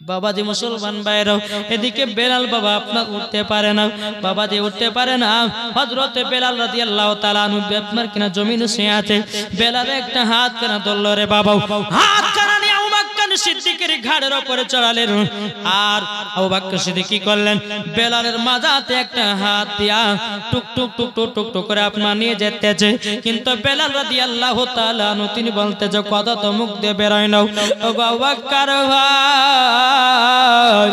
বাবাজি? মুসলমান ভাইরাও, এদিকে বেলাল বাবা আপনার উঠতে পারে না, বাবাজি উঠতে পারে না। হযরতে বেলাল রাদিয়াল্লাহু তাআলা আনহু আপনার কিনা জমিনে শুয়ে আছে। বেলাল একটা হাত কেন ধরল রে বাবা, হাত কানা নিয়ে আবু বকর সিদ্দিকের ঘাড়ের উপরে চড়ালেন। আর আবু বকর সিদ্দিক কি করলেন, বেলালের মাজাতে একটা হাত দিয়া টুক টুক টুক টুক টুক টুক করে আপনার নিয়ে যেতেছে। কিন্তু বেলাল রাদিয়াল্লাহু তাআলা আনহু তিনি বলতেছে, কথা তো মুখ দিয়ে বেরোয় না। ওগো আবু বকর ভাই,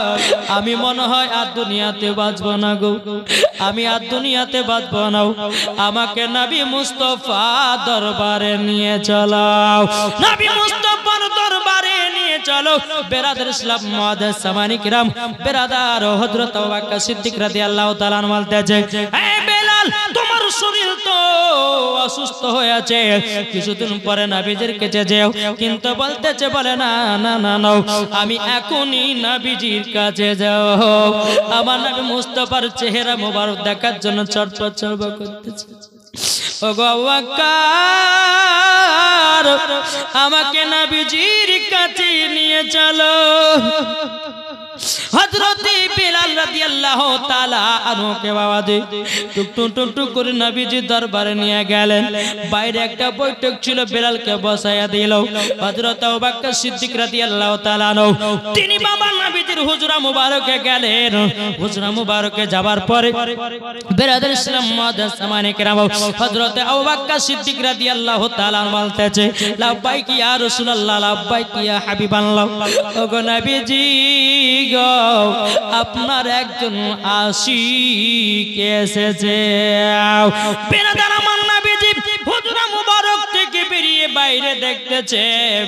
আমি মনে হয় আর দুনিয়াতে বাঁচবো না গো, আমি আর দুনিয়াতে বাঁচবো না, আমাকে নবী মুস্তাফা দরবারে নিয়ে চলাও, নবী মুস্তাফার দরবারে নিয়ে চলো। বেরাদার ইসলাম মুআজ্জাজ সামানি কিরাম, বেরাদার হযরত আবু বকর সিদ্দিক রাদিয়াল্লাহু তাআলা আনহু বলতেছে, হে বেলাল, তোমার শরীর তো অসুস্থ হয়ে আছে, কিছুদিন পরে নবীজির কাছে যাও। কিন্তু বলতেছে, বলে, না না না না, আমি এখনই নবীজির কাছে যাও, আমার নবী মুস্তাফার চেহারা মোবারক দেখার জন্য চটপট চটপট করতেছে। ওগো আবু বকর, আমাকে নবীজির কাছে নিয়ে চলো। হযরতে বেলাল রাদিয়াল্লাহু তাআলা আনহুকে বাবাজি টুক টুক টুক টুক করে নবীজির দরবারে নিয়ে গেলেন। বাইরে একটা বৈঠক ছিল, বেলালকে বসায়া দিল। হযরত আবু বকর সিদ্দিক রাদিয়াল্লাহু তাআলা আনহু তিনি বাবা নবীজির হুজরা মুবারকে গেলেন। হুজরা মুবারকে যাবার পরে বেরাদার ইসলাম মুআজ্জাজ সামানি কিরাম, হযরত আবু বকর সিদ্দিক রাদিয়াল্লাহু তাআলা বলতেছে, লাব্বাইক ইয়া রাসূলুল্লাহ, লাব্বাইক ইয়া হাবিবাল্লাহ। ওগো নবীজি গো, আপনার একজন আশিক এসেছে। বেরাদার আমার নবীজি হুজরা মুবারক থেকে বেরিয়ে বাইরে দেখতেছে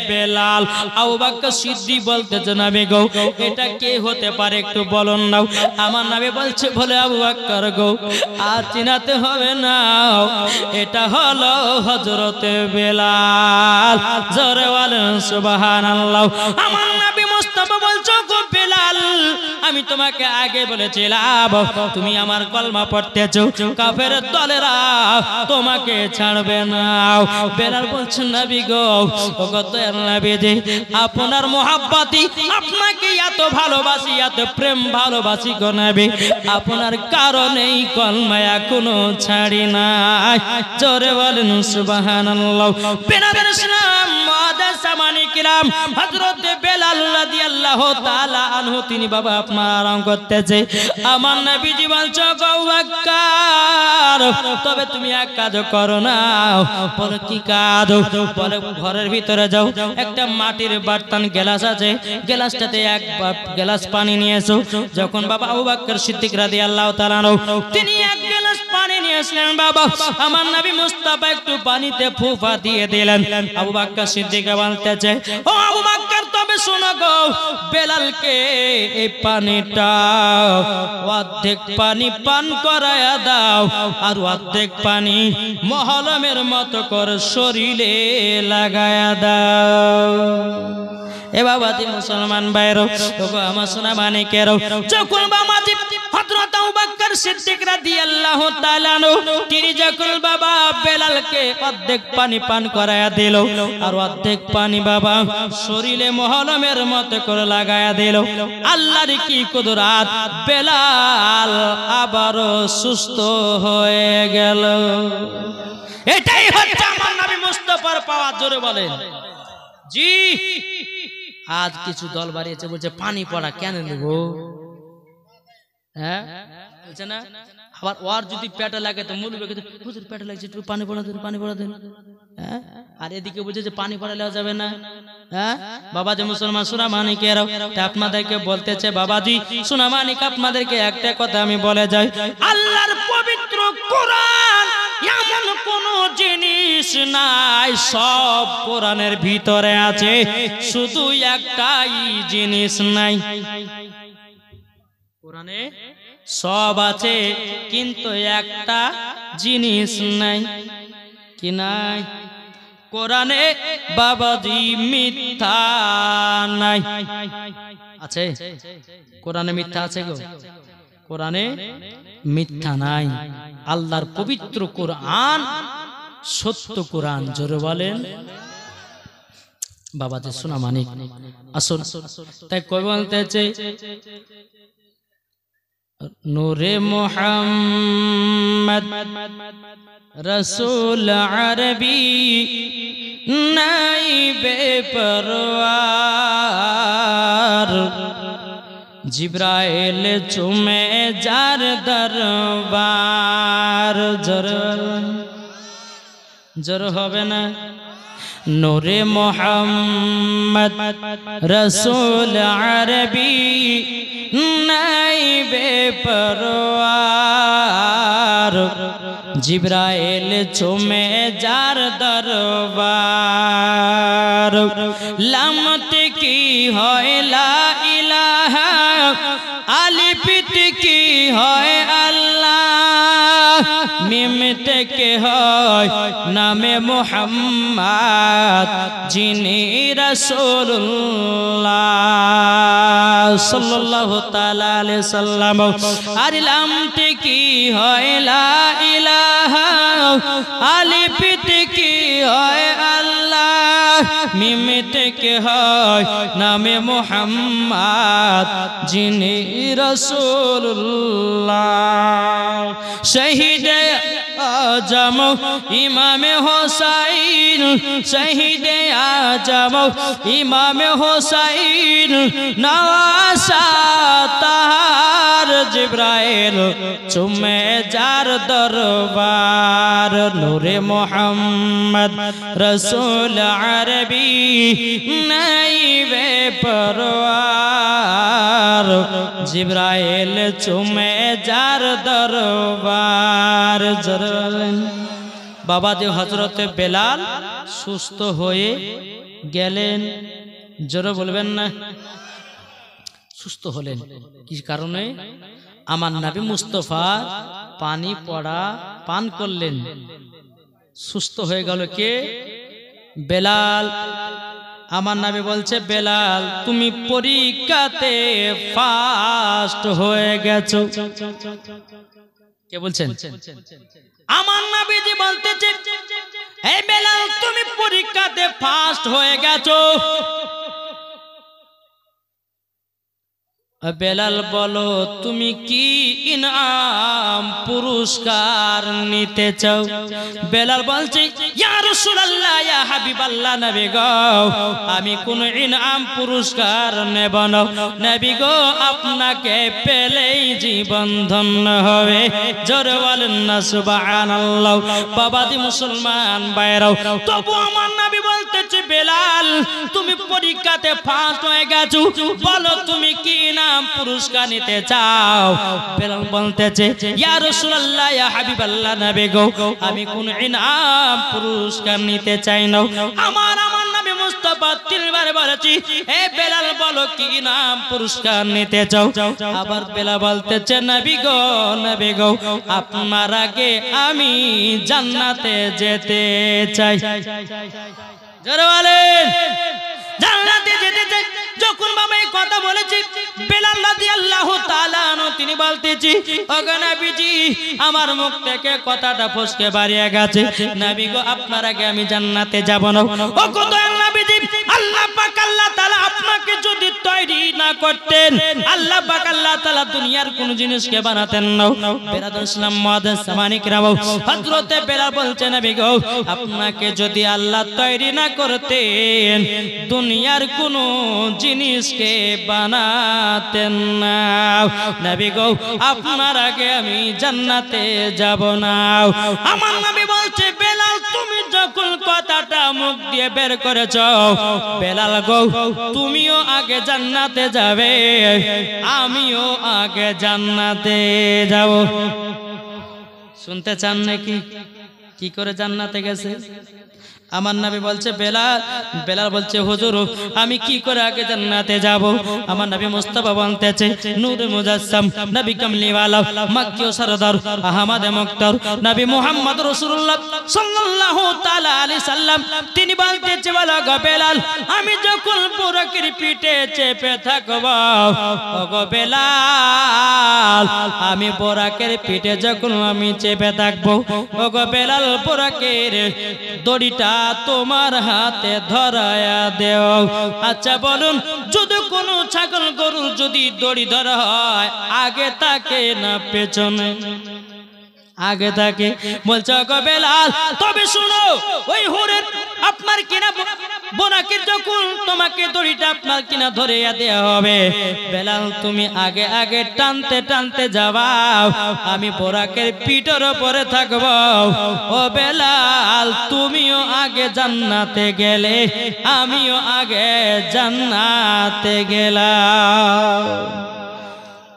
বেলাল। আবু বকর সিদ্দিক বলতেছে, নবী গো, এটা কে হতে পারে একটু বলুন না। আমার নবী বলছে, বলে আবু বকর গো, আর চিনাতে হবে না, এটা হলো হযরতে বেলাল। জোরে বলেন সুবহানাল্লাহ। আমার নবী মুস্তাফা বলছো, গো বেলাল, আমি তোমাকে আগে বলেছিলাম তুমি আমার কলমা পড়তেছো, কাফের দলেরা তোমাকে ছাড়বে না। বেলাল বলছেন, নবী গো, ওগো দয়াল নবীজি, আপনার মোহাব্বতি, আপনাকে এত ভালোবাসি, এত প্রেম ভালোবাসি গো নবী, আপনার কারণেই কলমা এখনো ছাড়ি নাই। জোরে বলেন সুবহানাল্লাহ। বেলাল ইসলাম মুআজ্জাজ সামানি কিরাম হযরত বেলাল রাদিয়াল্লাহু তাআলা আনহু তিনি বাবা আপনার আরাম করতেছে আমার নবীজি বলছে আবু বকর তবে তুমি এক কাজ করো না বলে কি কাজ বলে ঘরের ভিতরে যাও একটা মাটির বার্তন গ্লাস আছে গ্লাসটাতে এক গ্লাস পানি নিয়ে এসো যখন বাবা আবু বকর সিদ্দিক রাদিয়াল্লাহু তাআলা তিনি এক গ্লাস পানি নিয়ে আসলেন বাবা আমার নবী মুস্তাফা একটু পানিতে ফুফা দিয়ে দিলেন আবু বকর সিদ্দিক বলতেছে ও আবু বকর তবে শোনো গো বেলালকে এই পানিটা অর্ধেক পানি পান করায়া দাও আর অর্ধেক পানি মহলমের মতো করে শরীরে লাগায়া দাও এ বাবাজি মুসলমান ভাইরা ওগো আমার সোনা মানিকেরা যখন বাবাজি হযরত আবু বকর সিদ্দিক রাদিয়াল্লাহু তাআলা তিনি যখন বাবা বেলালকে অর্ধেক পানি পান করায়া দিল আর অর্ধেক পানি বাবা শরীরে মহলমের মতো করে লাগায়া দিল আল্লাহর কি কুদরত বেলাল আবারো সুস্থ হয়ে গেল এটাই হচ্ছে আমার নবী মুস্তাফার পাওয়া জোরে বলেন জি আজ কিছু দল বাড়িয়েছে বলছে পানি পড়া কেন নেব হ্যাঁ বলছে না আবার ওর যদি পেটে লাগে তো মূল হুজুর পেটে লাগছে একটু পানি পড়া দেন পানি পড়া দেন হ্যাঁ আর এদিকে বলছে যে পানি পড়া দেওয়া যাবে না হ্যাঁ বাবা যে মুসলমান সোনা মানিকেরাও আপনাদেরকে বলতেছে বাবাজি সোনা মানিক আপনাদেরকে একটা কথা আমি বলে যাই আল্লাহর পবিত্র কোরআন এমন কোন জিনিস নাই সব কোরআনের ভিতরে আছে শুধু একটাই জিনিস নাই কোরআনে সব আছে কিন্তু একটা জিনিস নাই কি নাই কোরআনে বাবাজি মিথ্যা নাই আছে কোরআনে মিথ্যা আছে গো কোরআনে মিথ্যা নাই আল্লাহর পবিত্র কোরআন সত্য কোরআন জোরে বলেন বাবাজি সোনা মানিক আসুন তাই কই বলতেছে নূরে মুহাম্মদ রসুল আরবি নাই বেপরওয়ার জিব্রাইল চুমে যার দরবার জোর হবে না নূরে মুহাম্মদ রসুল আরবি নাই বেপরওয়ার জিব্রাইল চুমে যার দরবার লামতে কি হয় লা ইলাহা আলিফিত কি হয় আল্লাহ মিমতে কে হয় নামে মুহাম্মদ যিনি রাসূলুল্লাহ সাল্লাল্লাহু তাআলা আলাইহি সাল্লাম আর লামতে কি হয় লা ইলাহা আলিফিতে কি হয় আল্লাহ মিমতে কে হয় নামে মুহাম্মদ যিনি রাসূলুল্লাহ শহীদে আজম ইমামে হোসাইন শহীদে আজম ইমামে হোসাইন নওয়াসা তাহার জিব্রাইল চুমে যার দরবার নূরে মুহাম্মদ রসুল আরবি নাই বেপরওয়ার জিব্রাইল চুমে যার দরবার বাবা যে হযরতে বেলাল সুস্থ হয়ে গেলেন জোরে বলবেন না সুস্থ হলেন কি কারণে আমার নবী মুস্তাফা পানি পড়া পান করলেন সুস্থ হয়ে গেল কে বেলাল আমার নবী বলছে বেলাল তুমি পরীক্ষাতে ফাস্ট হয়ে গেছো কে বলছেন আমার নবীজি বলতেছে এই বেলাল তুমি পরীক্ষাতে ফাস্ট হয়ে গেছো বেলাল বলো তুমি কি ইনাম পুরস্কার নিতে চাও? বেলাল বলছে ইয়া রাসূলুল্লাহ ইয়া হাবিবাল্লাহ নবী গো আমি কোন ইনাম পুরস্কার নেব না, নবী গো আপনাকে পেলেই জীবন ধন্য হবে। জোরে বলেন না সুবহানাল্লাহ। বাবাজি মুসলমান ভাইরাও, তবু আমার নবী বলতেছে বেলাল তুমি পরীক্ষাতে ফার্স্ট হয়ে গেছো, বলো তুমি কি না পুরস্কার নিতে চাও? বেলাল বলতেছে ইয়া রাসূলুল্লাহ ইয়া হাবিবাল্লাহ নবী গো আমি কোন ইনাম পুরস্কার নিতে চাই না। আমার নবী মুস্তাফা তিনবার বলেছি হে বেলাল বলো কি ইনাম পুরস্কার নিতে চাও? আবার বেলাল বলতেছে নবী গো আপনার আগে আমি জান্নাতে যেতে চাই। জোরে বলেন জান্নাতে যেতে চাই। যখন বাবা এই কথা বলেছি বেলাল রাদিয়াল্লাহু তাআলা আনহু তিনি বলতেছি ওগো নবীজি আমার মুখ থেকে কথাটা ফসকে বেরিয়ে গেছে, নবী গো আপনার আগে আমি জান্নাতে যাব না। ওগো দয়াল নবীজি আল্লাহ পাক আল্লাহ তাআলা আপনাকে যদি তৈরি না করতেন, আল্লাহ পাক আল্লাহ তাআলা দুনিয়ার কোন জিনিসকে বানাতেন না। বেরাদুল ইসলাম মুআদ্দাস সামানি কিরাম হযরতে বেলাল বলছেন নবী গো আপনাকে যদি আল্লাহ তৈরি না করতেন দুনিয়ার কোন জিনিসকে বানাতেন না। নবী গো আপনার আগে আমি জান্নাতে যাব না। আমার নবী বলছে বেলাল তুমি যখন কথাটা মুখ দিয়ে বের করেছো বেলাল গো তুমিও আগে জান্নাতে যাবে আমিও আগে জান্নাতে যাব। শুনতে চান নাকি কি করে জান্নাতে গেছে? আমার নবী বলছে বেলাল বলছে হুজুর আমি কি করে আগে জান্নাতে যাব? আমার নবী মুস্তাফা বলতেছে নূরে মুজাসসাম নবী কামলিওয়ালা মক্কি ও সরদার আহমদ মুক্তার নবী মুহাম্মদ রাসূলুল্লাহ সাল্লাল্লাহু তাআলা আলাইহি সাল্লাম তিনি বলতেছে বলো গো বেলাল আমি যখন বুরাকের পিঠে চেপে থাকব ওগো বেলাল আমি বুরাকের পিঠে যখন আমি চেপে থাকব ওগো বেলাল বুরাকের দড়িটা তোমার হাতে ধরায়া দেও। আচ্ছা বলুন যদি কোনো ছাগল গরুর যদি দড়ি ধরা হয় আগে তাকে না পেছনে? আগে তাকে। বলছে গো বেলাল তবে শুনো ওই হুরের আপনার কিনা বোনাকের যখন তোমাকে দড়িটা আপনার কিনা ধরে দেয়া হবে বেলাল তুমি আগে আগে টানতে টানতে যাবা আমি বোরাকের পিঠের উপরে থাকব। ও বেলাল তুমিও আগে জান্নাতে গেলে আমিও আগে জান্নাতে গেলাম।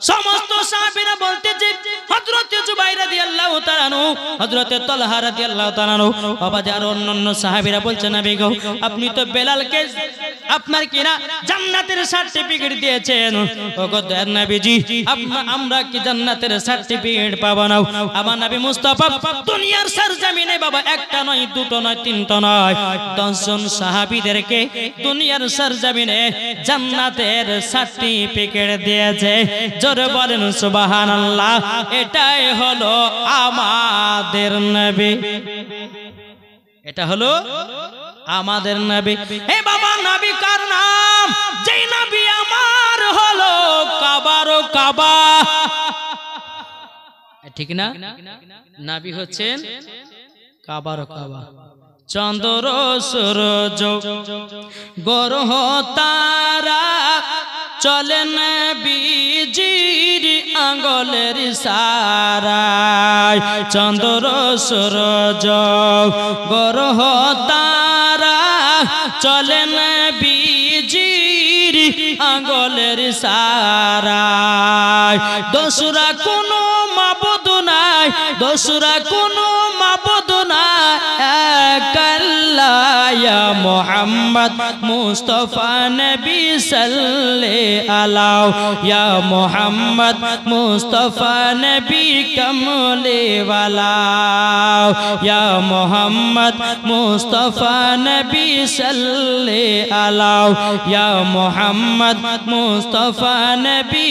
সমস্ত সাহাবীরা বলতেছে হযরতে জুবাইর রাদিয়াল্লাহু তাআলা আনহু হযরতে তালহা রাদিয়াল্লাহু তাআলা আনহু আবার আর অন্যান্য সাহাবীরা বলছেন নবী গো আপনি তো বেলালকে আপনার কিনা জান্নাতের সার্টিফিকেট দিয়েছেন। ওগো দয়ার নবীজি আমরা কি জান্নাতের সার্টিফিকেট পাবো না? আমার নবী মুস্তাফা দুনিয়ার সরজমিনে বাবা একটা নয় দুটো নয় তিনটা নয় 10 জন সাহাবীদেরকে দুনিয়ার সরজমিনে জান্নাতের সার্টিফিকেট দিয়েছে। জোরে বলেন সুবহানাল্লাহ। এটাই হলো আমাদের নবী, এটা হলো আমাদের নবী। হে বাবা নবী কার নাম? যেই নবী আমার হলো কাবারও কাবা, ঠিক না? নবী হচ্ছেন কাবারও কাবা। চন্দ্র সূরজ গ্রহ তারা চলে নবীজির আঙ্গুলের ইশারায়। চন্দ্র সূরজ গ্রহ তারা চলে নবীজির আঙ্গুলের ইশারায়। দোসরা কোনো মাবুদ নাই, দোসরা কোনো মাবুদ নাই, এক আল্লাহ ইয়া মুহাম্মদ মুস্তাফা নবী সাল্লাল্লাহু আলাইহি ইয়া মুহাম্মদ মুস্তাফা নবী কমলে ওয়ালা ইয়া মুহাম্মদ মুস্তাফা নবী সাল্লাল্লাহু আলাইহি ইয়া মুহাম্মদ মুস্তাফা নবী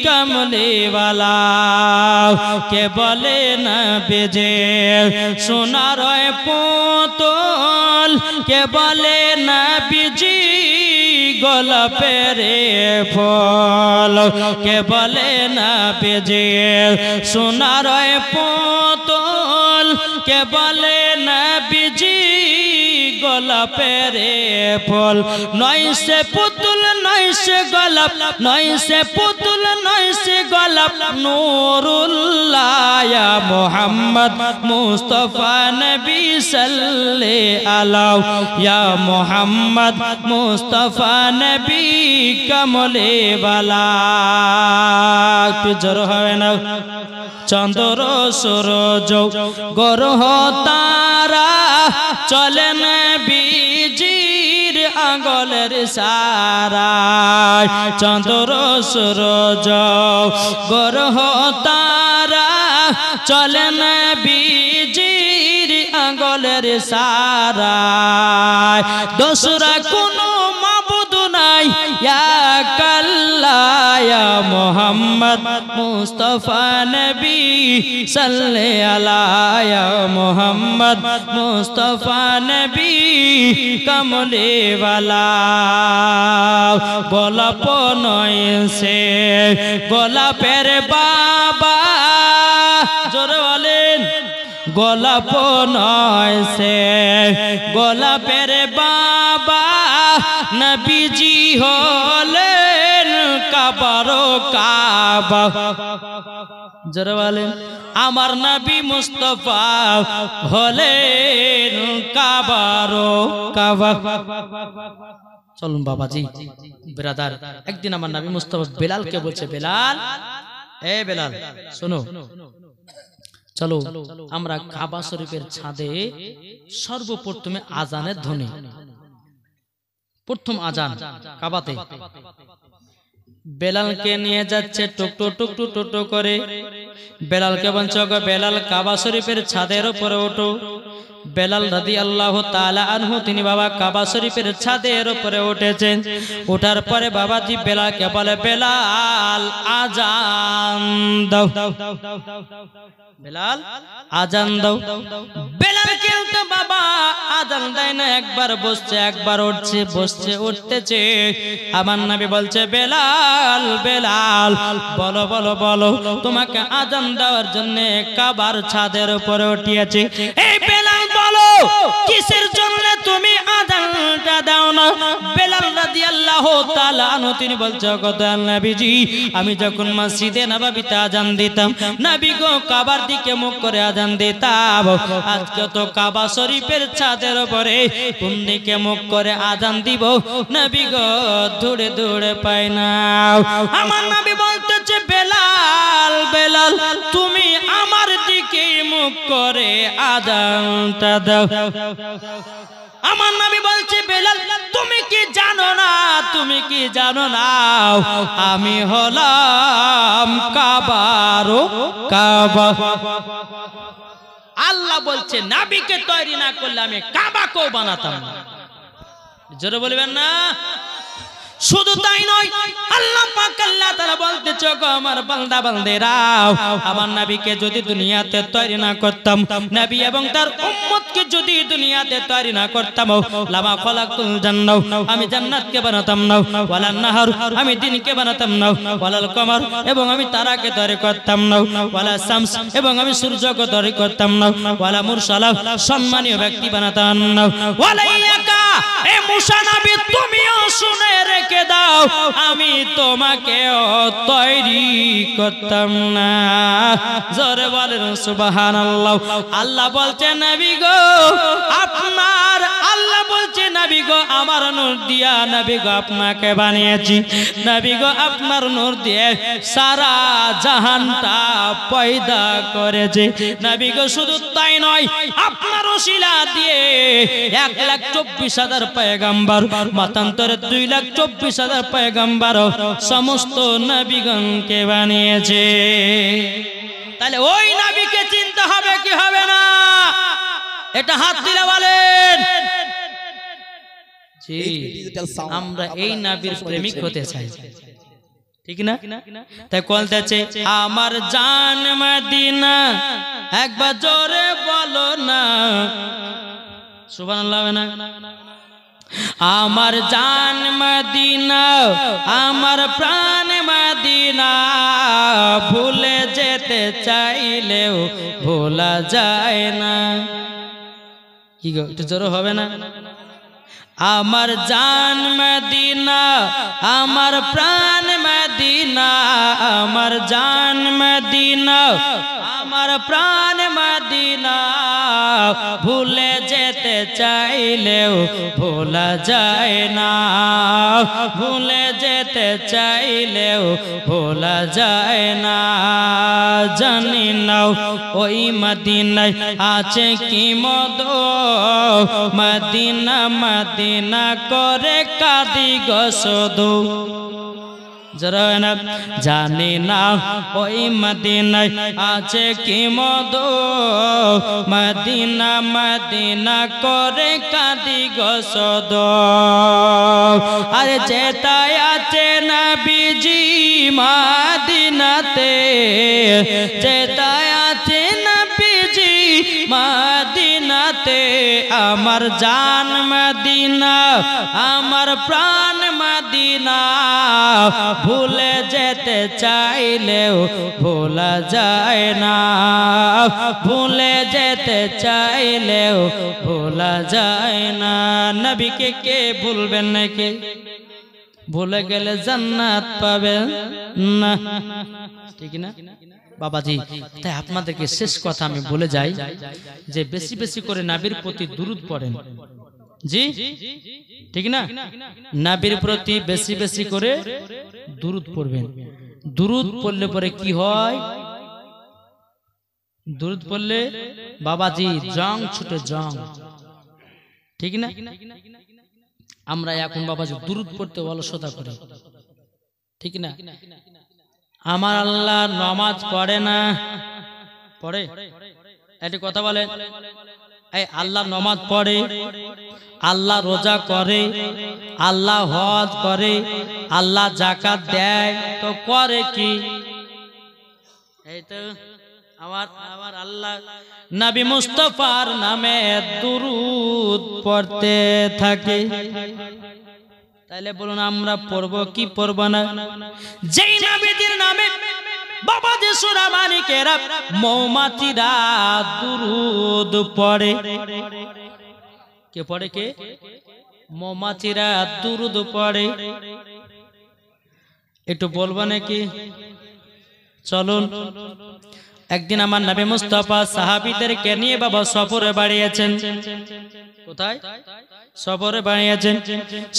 কমলে ওয়ালা। কে বলে না বেজে সোনার পুতুল, কে বলে না বিজি গোলাপের ফল কে বলে নবীজি সোনার পুতুল কে বলে নবীজি গোলাপের ফল নয় সে পুতুল নয় সে গোলাপ নয় সে পুতুল নয় সে গোলাপ নূরুল্লাহ ইয়া মুহাম্মদ মুস্তাফা নবী সাল্লাল্লাহু আলাইহি ইয়া মুহাম্মদ মুস্তাফা নবী কমলে বালা একটু জোর হবে না চন্দ্র সূরজ গ্রহ তারা চলে নবীজির আঙ্গুলের ইশারায় চন্দ্র সূরজ গ্রহ তারা চলে নবীজির আঙ্গুলের ইশারায় দোসরা কোনো মাবুদ নাই ইয়া কাল্লাহ ইয়া মুহাম্মদ মুস্তাফা নবী সাল্লাল্লাহু আলাইহি ইয়া মুহাম্মদ মুস্তাফা নবী কমলে वाला গোলাপ নয় সে গোলাপের বাবা জোরে বলেন গোলাপ নয় সে গোলাপের বাবা নবীজি হলেন কাবারো কাবা জোরে বলেন আমার নবী মুস্তাফা হলেন কাবারো কাবা চলুন বাবাজি ব্রাদার একদিন আমার নবী মুস্তাফা বেলালকে বলছে বেলাল এ বেলাল শোনো চলো আমরা কাবা শরীফের ছাদে সর্বপ্রথমে আজানের ধ্বনি প্রথম আজান কাবাতে বেলালকে নিয়ে যাচ্ছে টুকটু টুকটু টুকটু করে বেলালকে বলছে গো বেলাল কাবা শরীফের ছাদের উপরে ওঠো বেলাল রাদিয়াল্লাহু তাআলা আনহু তিনি বাবা কাবা শরীফের ছাদের উপরে উঠেছেন ওঠার পরে বাবাজি বেলালকে বলে বেলাল আজান দাও বেলাল আজান দাও বেলাল কিন্তু বাবা আজান দেয় না একবার বসছে একবার উঠছে বসছে উঠতেছে আমার নবী বলছে বেলাল বেলাল বলো বলো বলো তোমাকে আজান দেওয়ার জন্য কাবার ছাদের উপরে উঠিয়েছি এই বেলাল বলো কিসের জন্য তুমি আজানটা দাও না বেলাল রাদিয়াল্লাহু তাআলা আনহু তিনি বলছে গো দয়াল নবীজি আমি যখন মসজিদে নববীতে আজান দিতাম নবী গো কাবার দিকে মুখ করে আজান দিতাম আজকে তো কাবা শরীফের ছাদের উপরে কোন দিকে মুখ করে আজান দিব নবী গো দূরে দূরে পাই না আমার নবী বলতেছে বেলাল বেলাল তুমি আমার দিকে মুখ করে আজানটা দাও আমার নবী বলছে বেলাল তুমি কি জানো না তুমি কি জানো না আমি হলাম কাবারো কাবা আল্লাহ বলছে নবীকে তৈরি না করলে আমি কাবাকেও বানাতাম না জোরে বলবেন না শুধু তাই নয় আল্লাহ পাক আল্লাহ তাআলা বলতেছে গো আমার বান্দা বান্দেরা আমার নবীকে যদি দুনিয়াতে তৈরি না করতাম নবী এবং তার উম্মতকে যদি দুনিয়াতে তৈরি না করতাম লামা খলাকুল জান্নাহ আমি জান্নাতকে বানাতাম না ওয়ালান নাহার আমি দিনকে বানাতাম না ওয়ালাল কমর এবং আমি তারাকে তৈরি করতাম না ওয়ালা শামস এবং আমি সূর্যকে তৈরি করতাম না ওয়ালা মুরসালা সম্মানীয় ব্যক্তি বানাতাম না ওয়ালাইয়াকা এ মুসা নবী তুমিও শুনে রেখে দাও আমি তোমাকে তৈরি করতাম না জোরে বলেন সুবহানাল্লাহ আল্লাহ বলছে নবী গো আপনার আল্লাহ বলছে নবী গো আমার নূর দিয়া নবী গো আপনাকে বানিয়েছি নবী গো আপনার নূর দিয়ে সারা জাহানটা পয়দা করেছে নবী গো শুধু তাই নয় আপনার ওসিলা দিয়ে 1,24,000 পয়গম্বর মতান্তরে 2,24,000 পয়গম্বর সমস্ত নবীগণকে বানিয়েছে তাহলে ওই নবীকে চিনতে হবে কি হবে না এটা হাত তুলে বলেন জি আমরা এই নবীর প্রেমিক হতে চাই ঠিক না তাই বলতেছে আমার জান মদিনা একবার জোরে বলো না সুবহানাল্লাহ না আমার জান মদিনা আমার প্রাণ মদিনা ভুলে যেতে চাইলেও ভোলা যায় না। কি গো একটু জোরে হবে না? আমার জান মদিনা আমার প্রাণ মদিনা আমার জান মদিনা আমার প্রাণ মদিনা ভুলে যেতে চাইলেও ভোলা যায় না, ভুলে যেতে চাইলেও ভোলা যায় না। জানি না ওই মদিনায় আছে কি মধু, মদিনা মদিনা করে কাঁদি গো শুধু। জানি না ওই মদিনায় আছে কি মধু, মদিনা মদিনা করে কাঁদি গো শুধু। আরে যেটাই আছে নবীজি মদিনাতে, যেটাই আছে নবীজি মদিনাতে, আমার জান মদিনা আমার প্রাণ মদিনা ভুলে যেতে চাইলেও ভোলা যায় না, ভুলে যেতে চাইলেও ভোলা যায় না। নবীকে কে ভুলবেন নাকি? ভুলে গেলে জান্নাত পাবেন না, ঠিক না বাবাজি? তাই আপনাদেরকে শেষ কথা আমি বলে যাই যে বেশি বেশি করে নবীর প্রতি দুরূদ পড়েন। জি ঠিক না? নবীর প্রতি বেশি বেশি করে দুরূদ পড়বেন। দুরূদ পড়লে পরে কি হয়? দুরূদ পড়লে বাবাজি জং ছুটে জং, ঠিক না? আমরা এখন বাবাজি দুরূদ পড়তে অলসতা করি, ঠিক না? আমার আল্লাহ নামাজ পড়ে না, পড়ে? একটি কথা বলে, এই আল্লাহ নামাজ পড়ে, আল্লাহ রোজা করে, আল্লাহ হজ করে, আল্লাহ যাকাত দেয়, তো করে কি? এই তো আমার আল্লাহ নবী মুস্তাফার নামে দুরূদ পড়তে থাকে। তাইলে বলুন আমরা পড়ব কি পড়ব না? যেই নবীর নামে বাবা যে সূরা মানিকেরা মৌমাছিরা দুরূদ পড়ে, কে পড়ে? কে? মৌমাছিরা দুরূদ পড়ে। একটু বলবো নাকি? চলুন। একদিন আমার নবী মুস্তাফা সাহাবীদেরকে নিয়ে বাবা সফরে বাড়িয়েছেন। কোথায়? সফরে বাড়িয়েছেন।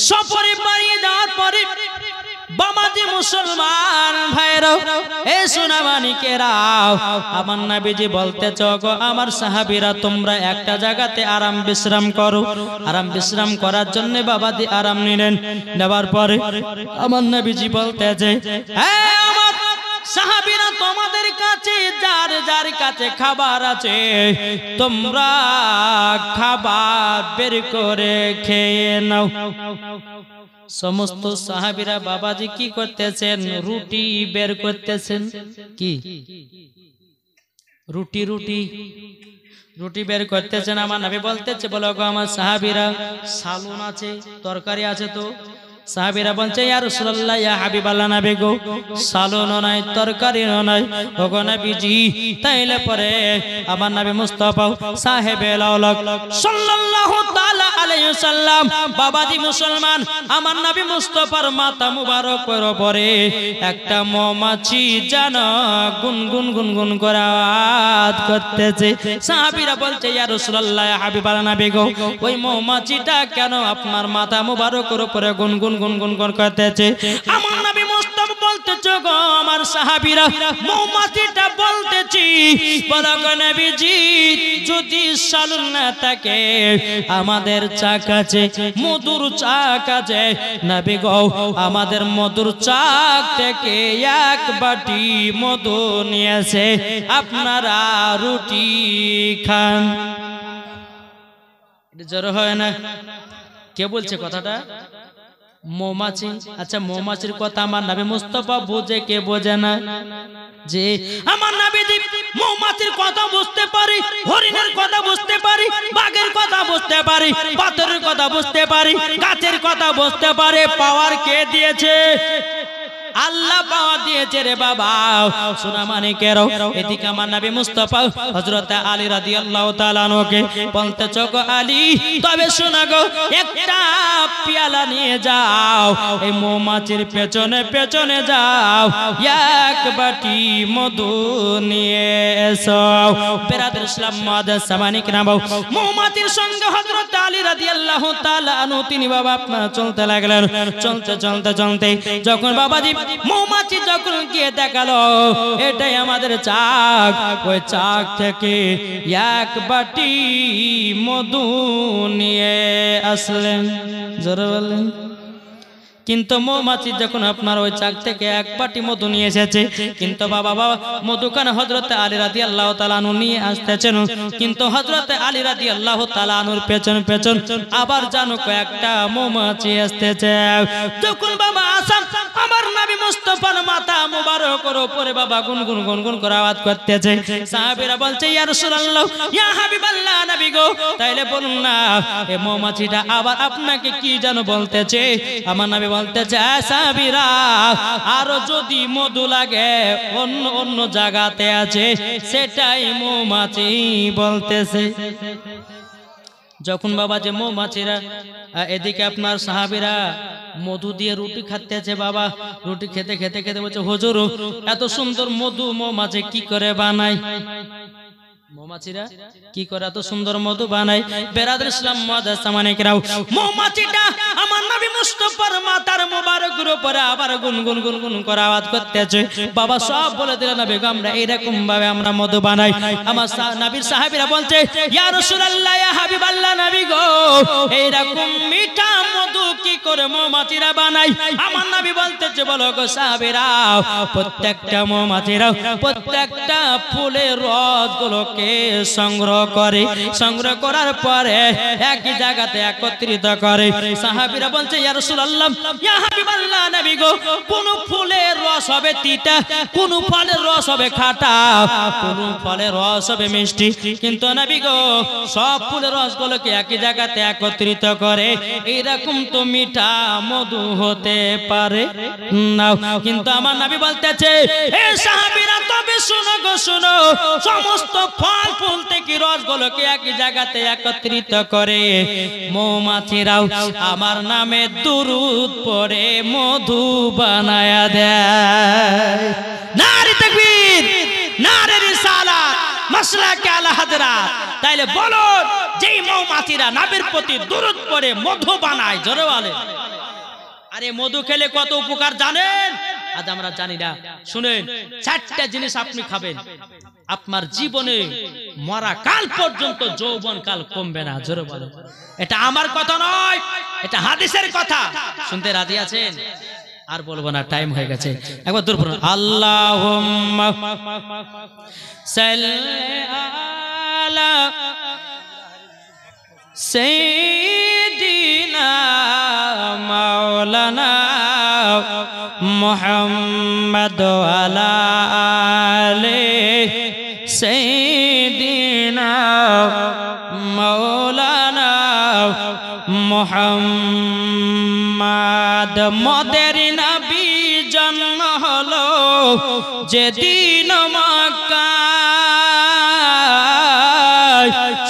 সফরে বাড়িয়ে যাওয়ার পরে বাবাজি মুসলমান ভাইরা এই সোনা মানিকেরা আমার নবীজি বলতেছ গো আমার সাহাবীরা তোমরা একটা জায়গাতে আরাম বিশ্রাম করো। আরাম বিশ্রাম করার জন্য বাবাজি আরাম নিলেন। নেবার পরে আমার নবীজি বলতেছে আমার সাহাবীরা তোমাদের কাছে যার যার কাছে খাবার আছে তোমরা খাবার বের করে খেয়ে নাও। সমস্ত সাহাবীরা বাবাজি কি করতেছেন? রুটি বের করতেছেন। কি রুটি? রুটি রুটি বের করতেছেন। আমার নবী বলতেছে বলো গো আমার সাহাবীরা সালুন আছে, তরকারি আছে তো? সাহাবীরা বলছে ইয়া রাসূলুল্লাহ ইয়া হাবিবাল্লাহ নবী গো সালুনও নাই তরকারিও নাই ওগো নবীজি। তাইলে পরে আমার নবী মুস্তাফা সাহেবে লাউলাক সাল্লাল্লাহু তাআলা আলাইহি ওয়াসাল্লাম বাবাজি মুসলমান আমার নবী মুস্তাফার মাথা মুবারকের উপরে একটা মৌমাছি যেন গুনগুন গুনগুন করে আওয়াজ করতেছে। সাহাবীরা বলছে ইয়া রাসূলুল্লাহ ইয়া হাবিবাল্লাহ নবী গো ওই মৌমাছিটা কেন আপনার মাথা মুবারকের উপরে গুনগুন গুনগুন করতেছে? আমার নবী মুস্তাফা বলতেছে গো আমার সাহাবীরা মৌমাছিটা বলতেছি বলো গো নবীজি যদি সালুন না থাকে আমাদের চাক আছে, মধুর চাক আছে। নবী গো আমাদের মধুর চাক থেকে এক বাটি মধু নিয়েছে, আপনারা রুটি খান। জোর হয় না? কে বলছে কথাটা? মৌমাছি। আচ্ছা মৌমাছির কথা আমার নবী মুস্তাফা বুঝে কে বোঝে না? যে আমার নবী মৌমাছির কথা বুঝতে পারি, হরিণের কথা বুঝতে পারি, বাঘের কথা বুঝতে পারি, পাথরের কথা বুঝতে পারি, গাছের কথা বুঝতে পারে। পাওয়ার কে দিয়েছে? আল্লাহ পাওয়ার দিয়েছে রে বাবা। শোনা মানে কেরো এদিকে আমার নবী মুস্তাফা হযরত আলী রাদিয়াল্লাহু তাআলা আনহুকে বলতে চোখ আলী তবে শোনা গো একটা পেয়ালা নিয়ে যাও, এই মৌমাছির পেছনে পেছনে যাও, এক বাটি মধু নিয়ে এসো। বেরাদর ইসলাম মুআদ্দাস সামানিক নামাও। মৌমাছির সঙ্গে হযরত আলী রাদিয়াল্লাহু তাআলা আনহু তিনি বাবা আপনারা চলতে লাগলেন। চলতে চলতে চলতে যখন বাবাজি মৌমাছি যখন গিয়ে দেখালো এটাই আমাদের চাক, ওই চাক থেকে এক বাটি মধু নিয়ে আসলেন। জোরে বলেন। কিন্তু মৌমাছি যখন আপনার ওই চাক থেকে এক বাটি মধু নিয়ে এসেছে, কিন্তু বাবা মধুখানা হযরত আলী রাদিয়াল্লাহু তাআলা আনহু নিয়ে আসতেছেন, কিন্তু হযরত আলী রাদিয়াল্লাহু তাআলা আনহুর পেছন পেছন আবার জানো কয়েকটা মৌমাছি আসতেছে। যখন বাবা আসাম আমার নবী মুস্তাফার মাথা মুবারকের উপরে বাবা গুনগুন গুনগুন করে আওয়াজ করতেছে। সাহাবীরা বলছে ইয়া রাসূলুল্লাহ, ইয়া হাবিবাল্লাহ নবী গো তাইলে বলুন না এই মৌমাছিটা আবার আপনাকে কি জানো বলতেছে? আমার নবী বলতেছে সাহাবীরা আরো যদি মধু লাগে অন্য অন্য জায়গাতে আছে সেটাই মৌমাছি বলতেছে। যখন বাবা যে মৌমাছিরা এদিকে আপনার সাহাবীরা মধু দিয়ে রুটি খাচ্ছে, বাবা রুটি খেতে খেতে খেতে বলছে হুজুর এত সুন্দর মধু মৌমাছি কি করে বানায়? মৌমাছিরা কি করে এত সুন্দর মধু বানায়? বেরাদর ইসলাম মুআদ্দাস সামানিকরাও মৌমাছিটা আমার নবী মুস্তাফার মাথার মোবারকের উপরে আবার গুনগুন গুনগুন করে আওয়াজ করতেছে। বাবা সব বলে দিলেন নবী গো আমরা এরকম ভাবে আমরা মধু বানাই। আমার নবীর সাহাবীরা বলছে ইয়া রাসূলুল্লাহ ইয়া হাবিবাল্লাহ নবী গো এইরকম মিঠা মধু কি করে মৌমাছিরা বানায়? আমার নবী বলতেছে বলো গো সাহাবীরা প্রত্যেকটা মৌমাছিরা প্রত্যেকটা ফুলের রসগুলো সংগ্রহ করে, সংগ্রহ করার পরে একই জায়গাতে একত্রিত করে। সাহাবীরা বলছে ইয়া রাসূলুল্লাহ ইয়া হাবিবাল্লাহ নবী গো কোন ফুলের রস হবে তিতা, কোন ফলের রস হবে খাঁটা, কোন ফলের রস হবে মিষ্টি, কিন্তু নবী গো সব ফুলের রসগুলোকে একই জায়গাতে একত্রিত করে। এরকম তো মিঠা মধু হতে পারে না। কিন্তু আমার নবী বলতেছে এ সাহাবীরা তবে শুনো গো শুনো, সমস্ত ফল ফুল থেকে রসগুলোকে একই জায়গাতে একত্রিত করে মৌমাছিরাও আমার নামে দুরূদ পড়ে মধু বানায়া দেয়। নারে তাকবীর, নারে রিসালাত, মাসলাকে আলা হাজরাত। তাইলে বলো যেই মৌমাছিরা নবীর প্রতি দুরূদ পড়ে মধু বানায়, জোরে বলে আরে মধু খেলে কত উপকার জানেন? আজ আমরা জানি না। শুনেন চারটা জিনিস আপনি খাবেন আপনার জীবনে মরা কাল পর্যন্ত যৌবন কাল কমবে না, জোরে বলো। এটা আমার কথা নয়, এটা হাদিসের কথা। শুনতে রাজি আছেন? আর বলবো না, টাইম হয়ে গেছে। একবার দূর পড়ুন আল্লাহুম্মা সাল্লি আলা সাইয়্যিদিনা মাওলানা মুহাম্মদ ওয়ালা আলি সাইয়্যিদিনা মাওলানা মুহাম্মদ। মদের নবী জন্ম হলো যেদিন মক্কায়,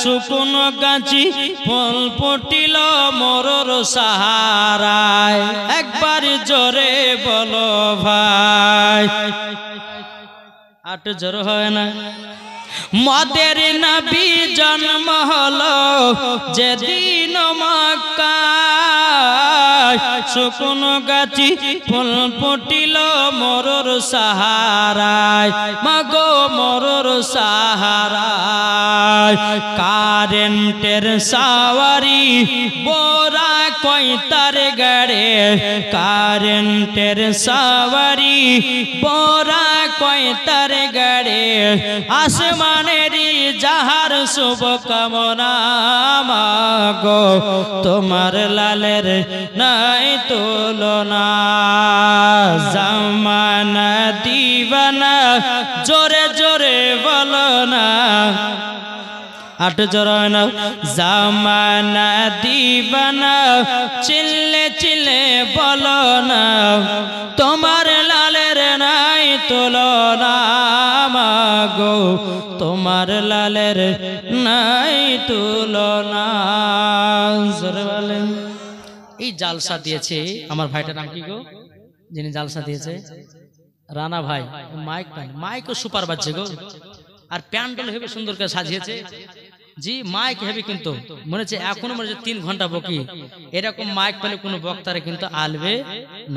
শুকনো গাছি ফল ফুটিল মরর সাহারায়। একবার জোরে বলো ভাই, আট জোর হয় না। মদের নবী জন্ম হলো যেদিন মক্কায়, শুকনো গাছি ফুল ফুটিল মরর সাহারায়, মাগো মরর সাহারায়। কারেন্টের সাওয়ারি বোরা কয়তার গাড়ে, কারেন্টের সাওয়ারি বোরা কয়তার গাড়ে, আসমানেরই যাহার শুভ কামনা মাগো তোমার লালের নাই তুলনা জামানা দিবানা জোরে জোরে বলো না আট জোরে না জামানা দিবানা চিল্লে চিল্লে বলো না তোমার লালের নাই তুলনা মাগো তোমার লালের নাই তুলনা জোরে বলেন। এই জালসা দিয়েছে আমার ভাইটার নাম কি গো যিনি জালসা দিয়েছে রানা ভাই মাইকও সুপার বাজছে গো আর প্যান্ডেল হেবে সুন্দর করে সাজিয়েছে জি মাইক হেবে কিন্তু মনে হচ্ছে এখনো মনে হচ্ছে 3 ঘন্টা বকি এরকম মাইক পেলে কোনো বক্তারা কিন্তু আলবে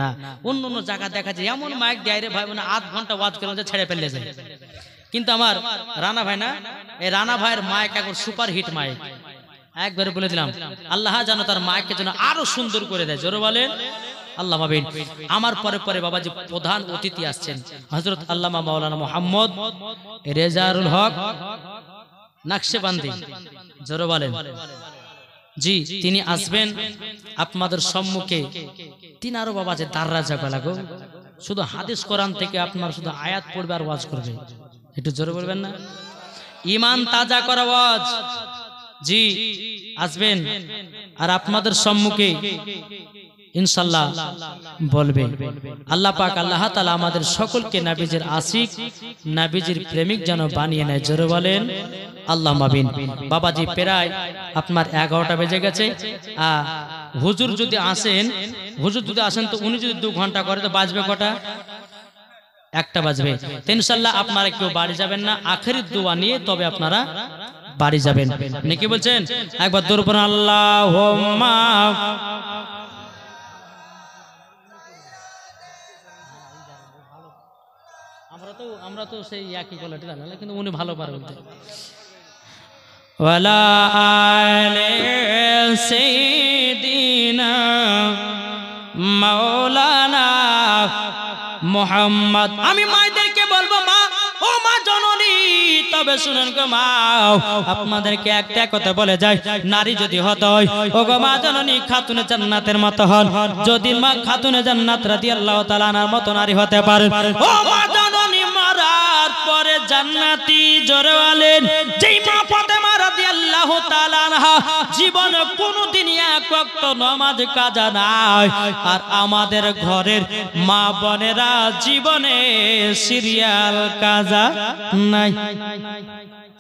না অন্য অন্য জায়গা দেখা যায় এমন মাইক দেয় রে ভাই মানে 8 ঘন্টা ওয়াজ করে ছেড়ে ফেলে যায় কিন্তু আমার রানা ভাই না এই রানা ভাইয়ের মাইক একবার সুপার হিট মাইক একবারে বলে দিলাম আল্লাহ জানো তার মাইককে যেন আরো সুন্দর করে দেয় জোরে বলেন আল্লাহ মাবিন। আমার পরে পরে বাবাজি প্রধান অতিথি আসছেন হযরত আল্লামা মাওলানা মুহাম্মদ রেজাউল হক নকশবন্দি জোরে বলেন জি তিনি আসবেন আপনাদের সম্মুখে তিন আরো বাবাজি দাররাজা গলাগো শুধু হাদিস কোরআন থেকে আপনার শুধু আয়াত পড়বে আর ওয়াজ করবে একটু জোরে বলবেন না ঈমান তাজা করা ওয়াজ জি আসবেন আর আপনাদের সম্মুখে ইনশাআল্লাহ বলবে আল্লাহ পাক আল্লাহ তাআলা আমাদের সকলকে নবীজির আশিক নবীজির প্রেমিক যেন বানিয়ে নেয় জোরে বলেন আল্লাহ মাবিন। বাবাজি প্রায় আপনার 11টা বেজে গেছে হুজুর যদি আসেন তো উনি যদি 2 ঘন্টা করে তো বাজবে কটা একটা বাজবে তো ইনশাআল্লাহ আপনারা কেউ বাড়ি যাবেন না আখেরি দোয়া নিয়ে তবে আপনারা বাড়ি যাবেন নাকি বলছেন একবার দরুদ পড়ুন আল্লাহুম্মা আমরা তো সেই একই কোয়ালিটি জানি না কিন্তু উনি ভালো পারে বলতে ওয়ালা আলে সাইয়্যিদিনা মাওলানা মুহাম্মদ। আমি মায়েদেরকে বলবো মা ও মা জননী তবে শুনেন গো মা আপনাদেরকে একটা কথা বলে যায় নারী যদি হতে হয় ও গো মা জননী খাতুনে জান্নাতের মতো হন যদি মা খাতুনে জান্নাত রাদিয়াল্লাহু তাআলা আনহার মতো নারী হতে পারে ও মা জননী মারার পরে জান্নাতি জোরে বলেন যেই মা ফাতেমা রাদিয়াল্লাহু তাআলা আনহা জীবনে কোনোদিন এক ওয়াক্ত নামাজ কাজা নাই আর আমাদের ঘরের মা বোনেরা জীবনে সিরিয়াল কাজা নাই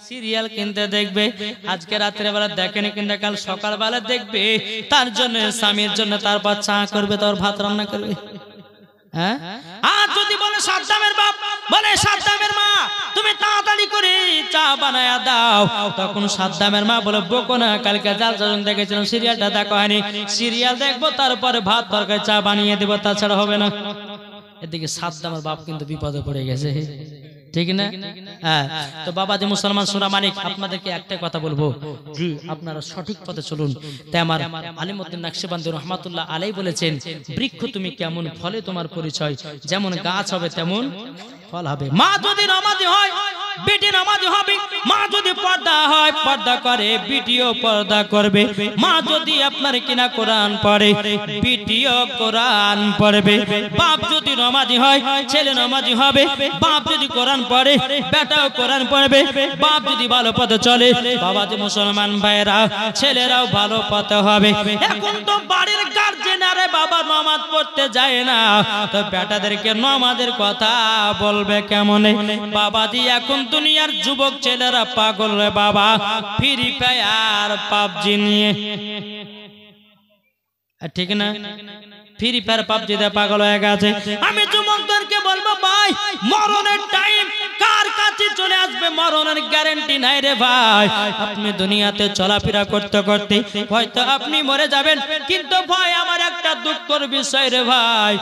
সিরিয়াল কিনতে দেখবে আজকে রাতের বেলা দেখেনি কিন্তু কাল সকালবেলা দেখবে তার জন্য স্বামীর জন্য তারপর চা করবে তার ভাত রান্না করবে হ্যাঁ আর যদি বলে সাদ্দামের বাপ বলে সাদ্দামের মা তুমি তাড়াতাড়ি করে চা বানায়া দাও তখন সাদ্দামের মা বলে বকো না কালকে জাল যখন দেখেছিলাম সিরিয়ালটা দেখা হয়নি সিরিয়াল দেখবো তারপরে ভাত তরকারি চা বানিয়ে দেবো তাছাড়া হবে না এদিকে সাদ্দামের বাপ কিন্তু বিপদে পড়ে গেছে ঠিক না হ্যাঁ তো বাবাজি মুসলমান সোনা মানিক আপনাদেরকে একটা কথা বলবো জি আপনারা সঠিক পথে চলুন তাই আমার আলিমউদ্দিন নকশবন্দি রাহমাতুল্লাহ আলাইহি বলেছেন বৃক্ষ তুমি কেমন ফলে তোমার পরিচয় যেমন গাছ হবে তেমন ফল হবে মা যদি নামাজি হয় বেটি নামাজি হবে মা যদি পর্দা হয় পর্দা করে বেটিও পর্দা করবে মা যদি আপনার কিনা কোরআন পড়ে বেটিও কোরআন পড়বে বাপ যদি নামাজি হয় ছেলে নামাজি হবে বাপ যদি কোরআন পড়ে বেটাও কোরআন পড়বে বাপ যদি ভালো পথে চলে বাবা যে মুসলমান ভাইরা ছেলেরাও ভালো পথে হবে এখন তো বাড়ির গার্জিয়ানরা বাবা নামাজ পড়তে যায় না তো বেটাদেরকে নামাজের কথা বলবে কেমনে বাবাজি এখন দুনিয়ার যুবক ছেলেরা পাগল রে বাবা ফ্রি ফায়ার পাবজি নিয়ে ঠিক না ফ্রি ফায়ার পাবজি তে পাগল হয়ে গেছে আমি যুবকদেরকে বলবো ভাই মরণের টাইম কার কাছে চলে আসবে মরণের গ্যারান্টি নাই রে ভাই আপনি দুনিয়াতে চলাফেরা করতে করতে হয়তো আপনি মরে যাবেন কিন্তু ভাই আমার একটা দুঃখের বিষয় রে ভাই